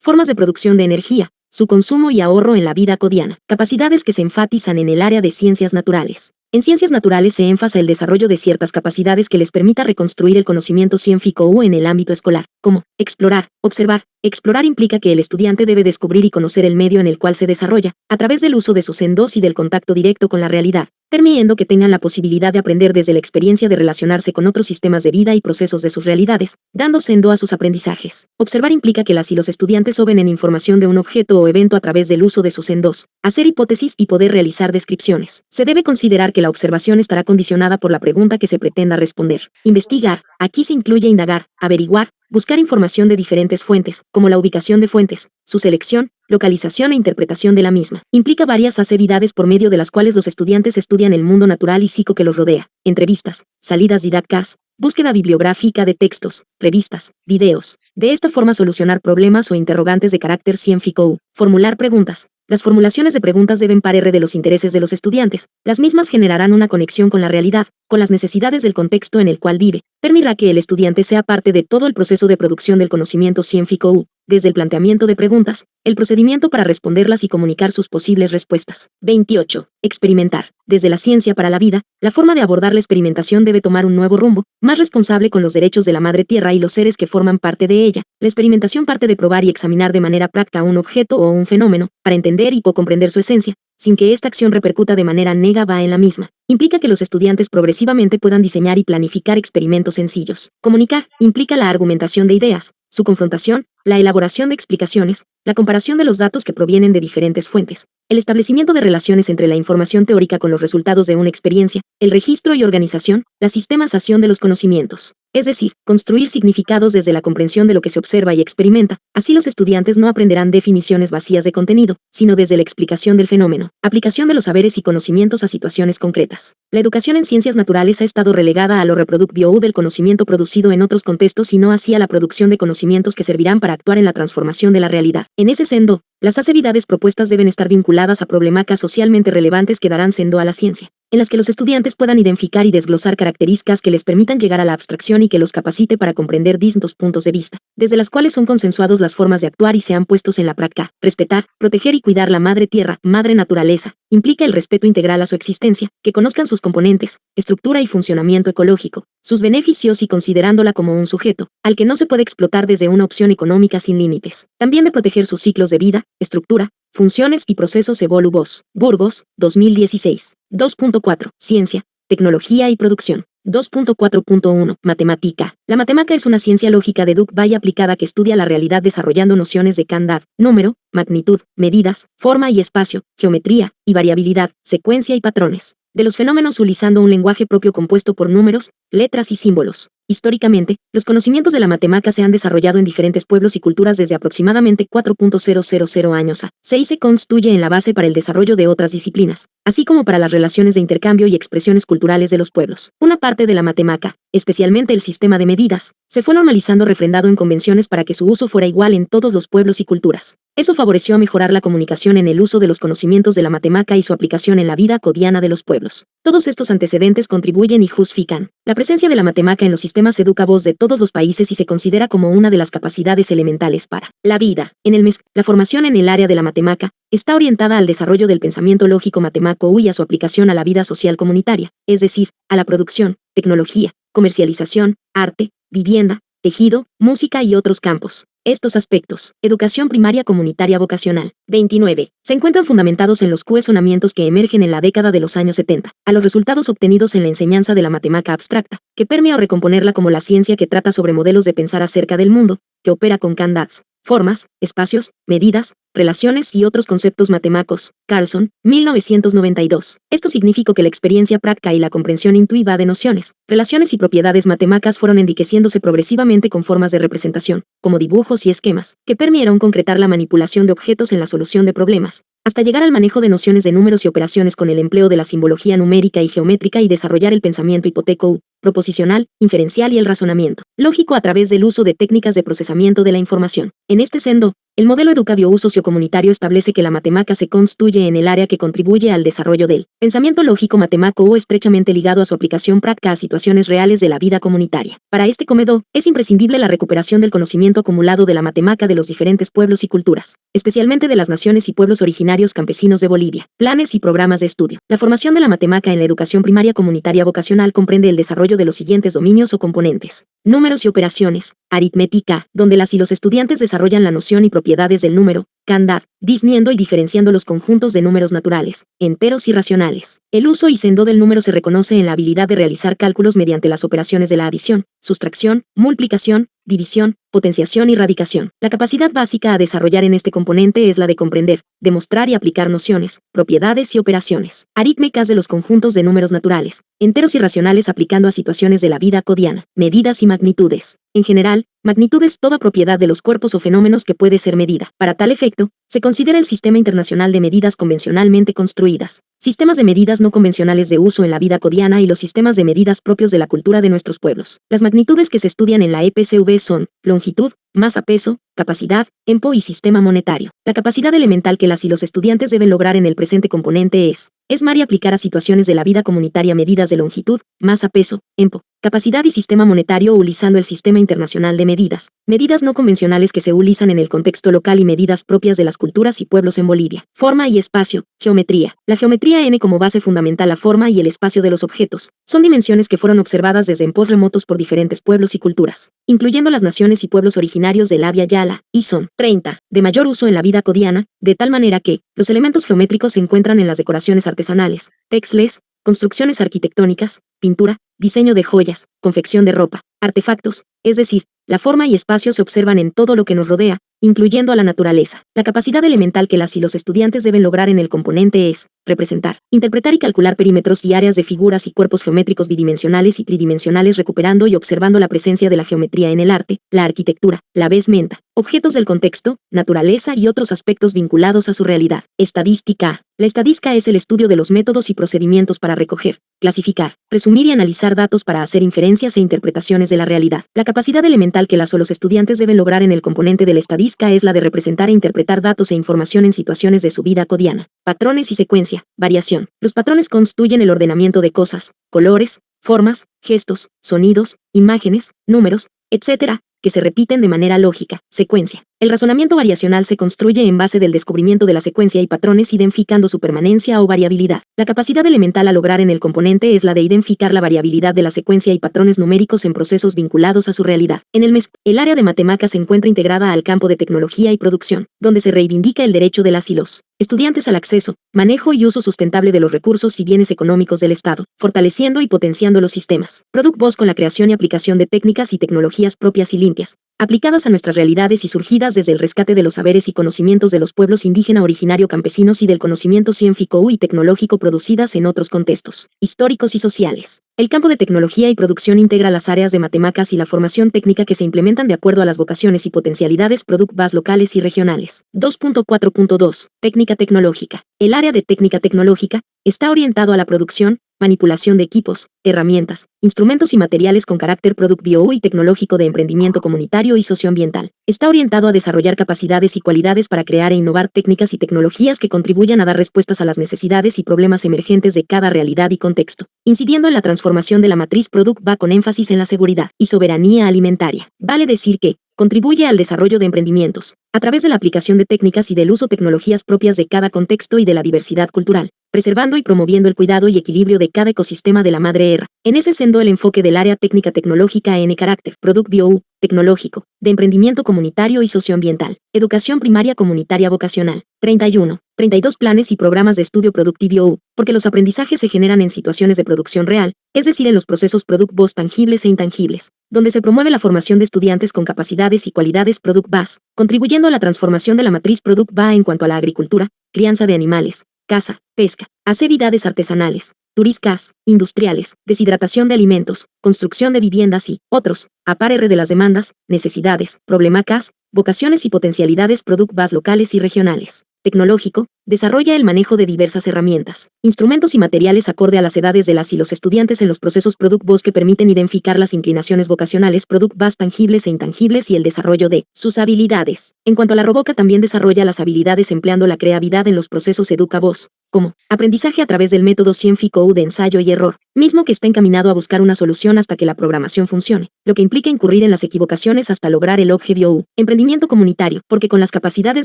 formas de producción de energía, su consumo y ahorro en la vida cotidiana. Capacidades que se enfatizan en el área de ciencias naturales. En ciencias naturales se enfatiza el desarrollo de ciertas capacidades que les permita reconstruir el conocimiento científico en el ámbito escolar, como explorar, observar. Explorar implica que el estudiante debe descubrir y conocer el medio en el cual se desarrolla, a través del uso de sus sendos y del contacto directo con la realidad, permitiendo que tengan la posibilidad de aprender desde la experiencia de relacionarse con otros sistemas de vida y procesos de sus realidades, dando sendo a sus aprendizajes. Observar implica que las y los estudiantes obtienen información de un objeto o evento a través del uso de sus sendos, hacer hipótesis y poder realizar descripciones. Se debe considerar que la observación estará condicionada por la pregunta que se pretenda responder. Investigar. Aquí se incluye indagar, averiguar, buscar información de diferentes fuentes, como la ubicación de fuentes, su selección, localización e interpretación de la misma. Implica varias actividades por medio de las cuales los estudiantes estudian el mundo natural y psíquico que los rodea, entrevistas, salidas didácticas, búsqueda bibliográfica de textos, revistas, videos. De esta forma solucionar problemas o interrogantes de carácter científico. Formular preguntas. Las formulaciones de preguntas deben parecer de los intereses de los estudiantes. Las mismas generarán una conexión con la realidad, con las necesidades del contexto en el cual vive. Permitirá que el estudiante sea parte de todo el proceso de producción del conocimiento científico, desde el planteamiento de preguntas, el procedimiento para responderlas y comunicar sus posibles respuestas. 28. Experimentar. Desde la ciencia para la vida, la forma de abordar la experimentación debe tomar un nuevo rumbo, más responsable con los derechos de la Madre Tierra y los seres que forman parte de ella. La experimentación parte de probar y examinar de manera práctica un objeto o un fenómeno, para entender y comprender su esencia, sin que esta acción repercuta de manera negativa en la misma. Implica que los estudiantes progresivamente puedan diseñar y planificar experimentos sencillos. Comunicar implica la argumentación de ideas, su confrontación, la elaboración de explicaciones, la comparación de los datos que provienen de diferentes fuentes, el establecimiento de relaciones entre la información teórica con los resultados de una experiencia, el registro y organización, la sistematización de los conocimientos. es decir, construir significados desde la comprensión de lo que se observa y experimenta. Así los estudiantes no aprenderán definiciones vacías de contenido, sino desde la explicación del fenómeno, aplicación de los saberes y conocimientos a situaciones concretas. La educación en ciencias naturales ha estado relegada a lo reproductio del conocimiento producido en otros contextos y no así a la producción de conocimientos que servirán para actuar en la transformación de la realidad. En ese sendo, las actividades propuestas deben estar vinculadas a problemáticas socialmente relevantes que darán sendo a la ciencia, en las que los estudiantes puedan identificar y desglosar características que les permitan llegar a la abstracción y que los capacite para comprender distintos puntos de vista, desde las cuales son consensuados las formas de actuar y sean puestos en la práctica. Respetar, proteger y cuidar la madre tierra, madre naturaleza, implica el respeto integral a su existencia, que conozcan sus componentes, estructura y funcionamiento ecológico, sus beneficios y considerándola como un sujeto, al que no se puede explotar desde una opción económica sin límites. También de proteger sus ciclos de vida, estructura, funciones y procesos evolutivos. Burgos, 2016. 2.4. Ciencia, tecnología y producción. 2.4.1. Matemática. La matemática es una ciencia lógica deductiva y aplicada que estudia la realidad desarrollando nociones de cantidad, número, magnitud, medidas, forma y espacio, geometría y variabilidad, secuencia y patrones de los fenómenos utilizando un lenguaje propio compuesto por números, letras y símbolos. Históricamente, los conocimientos de la matemática se han desarrollado en diferentes pueblos y culturas desde aproximadamente 4.000 años a. Se constituye en la base para el desarrollo de otras disciplinas, así como para las relaciones de intercambio y expresiones culturales de los pueblos. Una parte de la matemática, especialmente el sistema de medidas, se fue normalizando refrendado en convenciones para que su uso fuera igual en todos los pueblos y culturas. Eso favoreció a mejorar la comunicación en el uso de los conocimientos de la matemática y su aplicación en la vida cotidiana de los pueblos. Todos estos antecedentes contribuyen y justifican la presencia de la matemática en los sistemas educativos de todos los países y se considera como una de las capacidades elementales para la vida. En el MESC, la formación en el área de la matemática está orientada al desarrollo del pensamiento lógico matemático y a su aplicación a la vida social comunitaria, es decir, a la producción, tecnología, comercialización, arte, vivienda, tejido, música y otros campos. Estos aspectos, educación primaria comunitaria vocacional, 29, se encuentran fundamentados en los cuestionamientos que emergen en la década de los años 70, a los resultados obtenidos en la enseñanza de la matemática abstracta, que permea o recomponerla como la ciencia que trata sobre modelos de pensar acerca del mundo, que opera con cantidades, formas, espacios, medidas, relaciones y otros conceptos matemáticos. Carlson, 1992. Esto significó que la experiencia práctica y la comprensión intuitiva de nociones, relaciones y propiedades matemáticas fueron enriqueciéndose progresivamente con formas de representación, como dibujos y esquemas, que permitieron concretar la manipulación de objetos en la solución de problemas, hasta llegar al manejo de nociones de números y operaciones con el empleo de la simbología numérica y geométrica y desarrollar el pensamiento hipotético, proposicional, inferencial y el razonamiento lógico a través del uso de técnicas de procesamiento de la información. En este sendo, el modelo educativo sociocomunitario establece que la matemática se constituye en el área que contribuye al desarrollo del pensamiento lógico matemático o estrechamente ligado a su aplicación práctica a situaciones reales de la vida comunitaria. Para este comedor, es imprescindible la recuperación del conocimiento acumulado de la matemática de los diferentes pueblos y culturas, especialmente de las naciones y pueblos originarios campesinos de Bolivia. Planes y programas de estudio. La formación de la matemática en la educación primaria comunitaria vocacional comprende el desarrollo de los siguientes dominios o componentes: números y operaciones, aritmética, donde las y los estudiantes desarrollan la noción y propiedades del número, cantidad, discerniendo y diferenciando los conjuntos de números naturales, enteros y racionales. El uso y sendo del número se reconoce en la habilidad de realizar cálculos mediante las operaciones de la adición, sustracción, multiplicación, división, potenciación y radicación. La capacidad básica a desarrollar en este componente es la de comprender, demostrar y aplicar nociones, propiedades y operaciones aritméticas de los conjuntos de números naturales, enteros y racionales aplicando a situaciones de la vida cotidiana. Medidas y magnitudes. En general, magnitud es toda propiedad de los cuerpos o fenómenos que puede ser medida. Para tal efecto, se considera el sistema internacional de medidas convencionalmente construidas, sistemas de medidas no convencionales de uso en la vida cotidiana y los sistemas de medidas propios de la cultura de nuestros pueblos. Las magnitudes que se estudian en la EPCV son longitud, masa, peso, capacidad, tempo y sistema monetario. La capacidad elemental que las y los estudiantes deben lograr en el presente componente es y aplicar a situaciones de la vida comunitaria medidas de longitud, masa, peso, tempo, capacidad y sistema monetario utilizando el sistema internacional de medidas, medidas no convencionales que se utilizan en el contexto local y medidas propias de las culturas y pueblos en Bolivia. Forma y espacio, geometría. La geometría N como base fundamental la forma y el espacio de los objetos. Son dimensiones que fueron observadas desde tiempos remotos por diferentes pueblos y culturas, incluyendo las naciones y pueblos originarios del Abya Yala, y son 30, de mayor uso en la vida cotidiana, de tal manera que los elementos geométricos se encuentran en las decoraciones artesanales, textiles, construcciones arquitectónicas, pintura, diseño de joyas, confección de ropa, artefactos, es decir, la forma y espacio se observan en todo lo que nos rodea, incluyendo a la naturaleza. La capacidad elemental que las y los estudiantes deben lograr en el componente es representar, interpretar y calcular perímetros y áreas de figuras y cuerpos geométricos bidimensionales y tridimensionales, recuperando y observando la presencia de la geometría en el arte, la arquitectura, la vestimenta, objetos del contexto, naturaleza y otros aspectos vinculados a su realidad. Estadística. La estadística es el estudio de los métodos y procedimientos para recoger, clasificar, resumir y analizar datos para hacer inferencias e interpretaciones de la realidad. La capacidad elemental que las o los estudiantes deben lograr en el componente de la estadística es la de representar e interpretar datos e información en situaciones de su vida cotidiana. Patrones y secuencia. Variación. Los patrones constituyen el ordenamiento de cosas, colores, formas, gestos, sonidos, imágenes, números, etc., que se repiten de manera lógica. Secuencia. El razonamiento variacional se construye en base del descubrimiento de la secuencia y patrones, identificando su permanencia o variabilidad. La capacidad elemental a lograr en el componente es la de identificar la variabilidad de la secuencia y patrones numéricos en procesos vinculados a su realidad. En el MESC, el área de matemáticas se encuentra integrada al campo de tecnología y producción, donde se reivindica el derecho de las y los estudiantes al acceso, manejo y uso sustentable de los recursos y bienes económicos del Estado, fortaleciendo y potenciando los sistemas. Product Boss con la creación y aplicación de técnicas y tecnologías propias y limpias, aplicadas a nuestras realidades y surgidas desde el rescate de los saberes y conocimientos de los pueblos indígena originario campesinos y del conocimiento científico y tecnológico producidas en otros contextos históricos y sociales. El campo de tecnología y producción integra las áreas de matemáticas y la formación técnica que se implementan de acuerdo a las vocaciones y potencialidades Product Base locales y regionales. 2.4.2. Técnica tecnológica. El área de técnica tecnológica está orientado a la producción, manipulación de equipos, herramientas, instrumentos y materiales con carácter product bio y tecnológico de emprendimiento comunitario y socioambiental. Está orientado a desarrollar capacidades y cualidades para crear e innovar técnicas y tecnologías que contribuyan a dar respuestas a las necesidades y problemas emergentes de cada realidad y contexto, incidiendo en la transformación de la matriz product va con énfasis en la seguridad y soberanía alimentaria. Vale decir que contribuye al desarrollo de emprendimientos, a través de la aplicación de técnicas y del uso de tecnologías propias de cada contexto y de la diversidad cultural, preservando y promoviendo el cuidado y equilibrio de cada ecosistema de la madre tierra. En ese sendo el enfoque del área técnica tecnológica en carácter, product bio, tecnológico, de emprendimiento comunitario y socioambiental, educación primaria comunitaria vocacional. 31. 32 planes y programas de estudio productivo, porque los aprendizajes se generan en situaciones de producción real, es decir, en los procesos product boss tangibles e intangibles, donde se promueve la formación de estudiantes con capacidades y cualidades product base, contribuyendo a la transformación de la matriz product BA en cuanto a la agricultura, crianza de animales, caza, pesca, actividades artesanales, turísticas, industriales, deshidratación de alimentos, construcción de viviendas y otros, a par de las demandas, necesidades, problemáticas, vocaciones y potencialidades product base locales y regionales. Tecnológico, desarrolla el manejo de diversas herramientas, instrumentos y materiales acorde a las edades de las y los estudiantes en los procesos Product Boss que permiten identificar las inclinaciones vocacionales Product Base tangibles e intangibles y el desarrollo de sus habilidades. En cuanto a la roboca, también desarrolla las habilidades empleando la creatividad en los procesos Educa Boss, como aprendizaje a través del método científico de ensayo y error, mismo que está encaminado a buscar una solución hasta que la programación funcione, lo que implica incurrir en las equivocaciones hasta lograr el objetivo. Emprendimiento comunitario, porque con las capacidades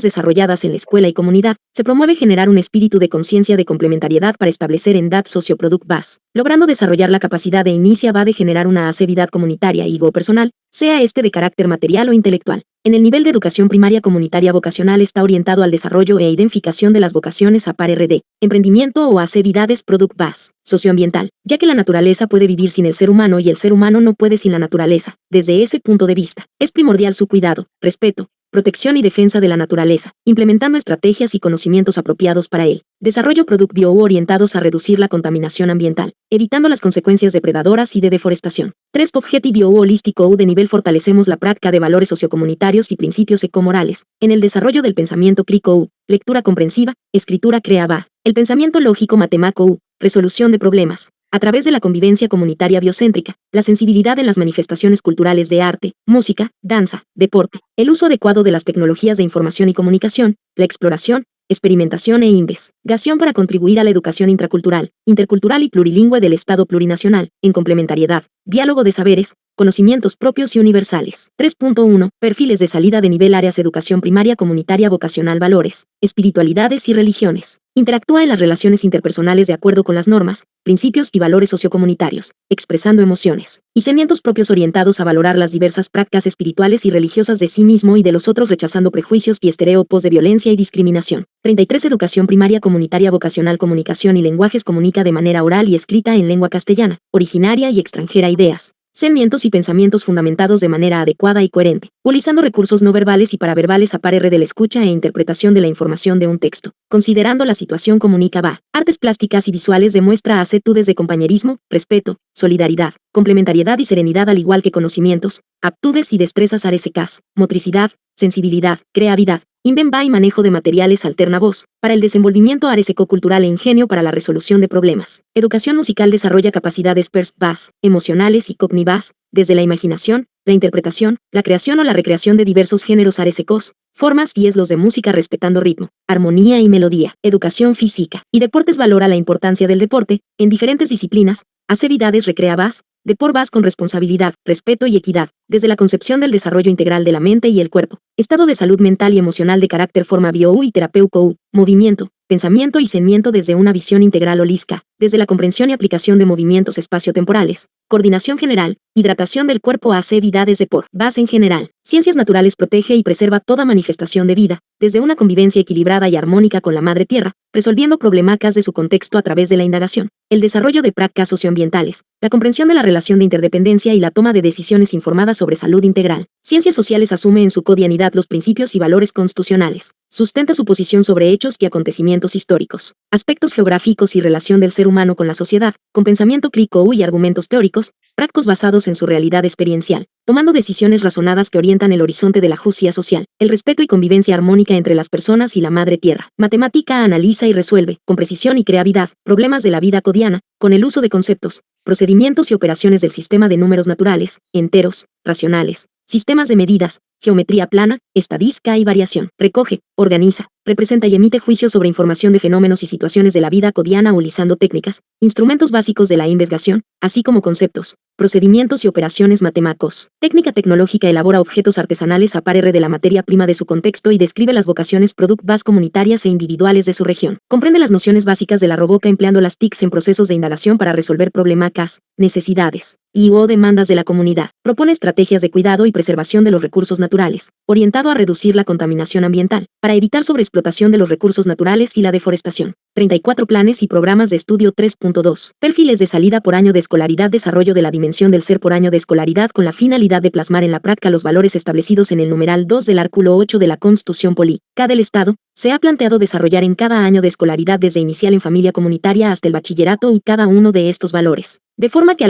desarrolladas en la escuela y comunidad, se promueve generar un espíritu de conciencia de complementariedad para establecer en DAT socio-product base, logrando desarrollar la capacidad de inicia va de generar una actividad comunitaria y o personal, sea este de carácter material o intelectual. En el nivel de educación primaria comunitaria vocacional está orientado al desarrollo e identificación de las vocaciones a par RD, emprendimiento o actividades product base, socioambiental, ya que la naturaleza puede vivir sin el ser humano y el ser humano no puede sin la naturaleza. Desde ese punto de vista, es primordial su cuidado, respeto, protección y defensa de la naturaleza, implementando estrategias y conocimientos apropiados para él. Desarrollo product bio orientados a reducir la contaminación ambiental, evitando las consecuencias depredadoras y de deforestación. 3. Objetivo bio holístico de nivel fortalecemos la práctica de valores sociocomunitarios y principios ecomorales. En el desarrollo del pensamiento clico lectura comprensiva, escritura creativa, el pensamiento lógico matemático resolución de problemas. A través de la convivencia comunitaria biocéntrica, la sensibilidad en las manifestaciones culturales de arte, música, danza, deporte, el uso adecuado de las tecnologías de información y comunicación, la exploración, experimentación e investigación para contribuir a la educación intracultural, intercultural y plurilingüe del Estado plurinacional, en complementariedad, diálogo de saberes, conocimientos propios y universales. 3.1. Perfiles de salida de nivel áreas educación primaria comunitaria vocacional valores, espiritualidades y religiones. Interactúa en las relaciones interpersonales de acuerdo con las normas, principios y valores sociocomunitarios, expresando emociones y sentimientos propios orientados a valorar las diversas prácticas espirituales y religiosas de sí mismo y de los otros, rechazando prejuicios y estereotipos de violencia y discriminación. 33. Educación primaria comunitaria vocacional comunicación y lenguajes comunica de manera oral y escrita en lengua castellana, originaria y extranjera ideas, sentimientos y pensamientos fundamentados de manera adecuada y coherente, utilizando recursos no verbales y paraverbales a par de la escucha e interpretación de la información de un texto. Considerando la situación comunica va. Artes plásticas y visuales demuestra actitudes de compañerismo, respeto, solidaridad, complementariedad y serenidad al igual que conocimientos, aptitudes y destrezas aresecas, motricidad, sensibilidad, creatividad, inventa y manejo de materiales alterna voz, para el desenvolvimiento areseco-cultural e ingenio para la resolución de problemas. Educación musical desarrolla capacidades perceptivas, emocionales y cognitivas, desde la imaginación, la interpretación, la creación o la recreación de diversos géneros aresecos, formas y eslos de música respetando ritmo, armonía y melodía. Educación física y deportes valora la importancia del deporte, en diferentes disciplinas, actividades recreativas, deportes con responsabilidad, respeto y equidad, desde la concepción del desarrollo integral de la mente y el cuerpo, estado de salud mental y emocional de carácter forma bio y terapéutico, movimiento, pensamiento y sentimiento desde una visión integral holística, desde la comprensión y aplicación de movimientos espaciotemporales, coordinación general, hidratación del cuerpo a actividades de por base en general. Ciencias naturales protege y preserva toda manifestación de vida, desde una convivencia equilibrada y armónica con la madre tierra, resolviendo problemáticas de su contexto a través de la indagación, el desarrollo de prácticas socioambientales, la comprensión de la relación de interdependencia y la toma de decisiones informadas sobre salud integral. Ciencias sociales asume en su cotidianidad los principios y valores constitucionales, sustenta su posición sobre hechos y acontecimientos históricos, aspectos geográficos y relación del ser humano con la sociedad, con pensamiento crítico y argumentos teóricos, prácticos basados en su realidad experiencial, tomando decisiones razonadas que orientan el horizonte de la justicia social, el respeto y convivencia armónica entre las personas y la madre tierra. Matemática analiza y resuelve, con precisión y creatividad, problemas de la vida cotidiana, con el uso de conceptos, procedimientos y operaciones del sistema de números naturales, enteros, racionales, sistemas de medidas, geometría plana, estadística y variación. Recoge, organiza, representa y emite juicios sobre información de fenómenos y situaciones de la vida cotidiana utilizando técnicas, instrumentos básicos de la investigación, así como conceptos, procedimientos y operaciones matemáticos. Técnica tecnológica elabora objetos artesanales a partir de la materia prima de su contexto y describe las vocaciones productivas comunitarias e individuales de su región. Comprende las nociones básicas de la robótica empleando las TICs en procesos de indagación para resolver problemáticas, necesidades y/o demandas de la comunidad. Propone estrategias de cuidado y preservación de los recursos naturales, orientado a reducir la contaminación ambiental, para evitar sobreexplotación de los recursos naturales y la deforestación. 34 planes y programas de estudio 3.2. Perfiles de salida por año de escolaridad. Desarrollo de la dimensión del ser por año de escolaridad con la finalidad de plasmar en la práctica los valores establecidos en el numeral 2 del artículo 8 de la Constitución Política del Estado. Se ha planteado desarrollar en cada año de escolaridad desde inicial en familia comunitaria hasta el bachillerato y cada uno de estos valores, de forma que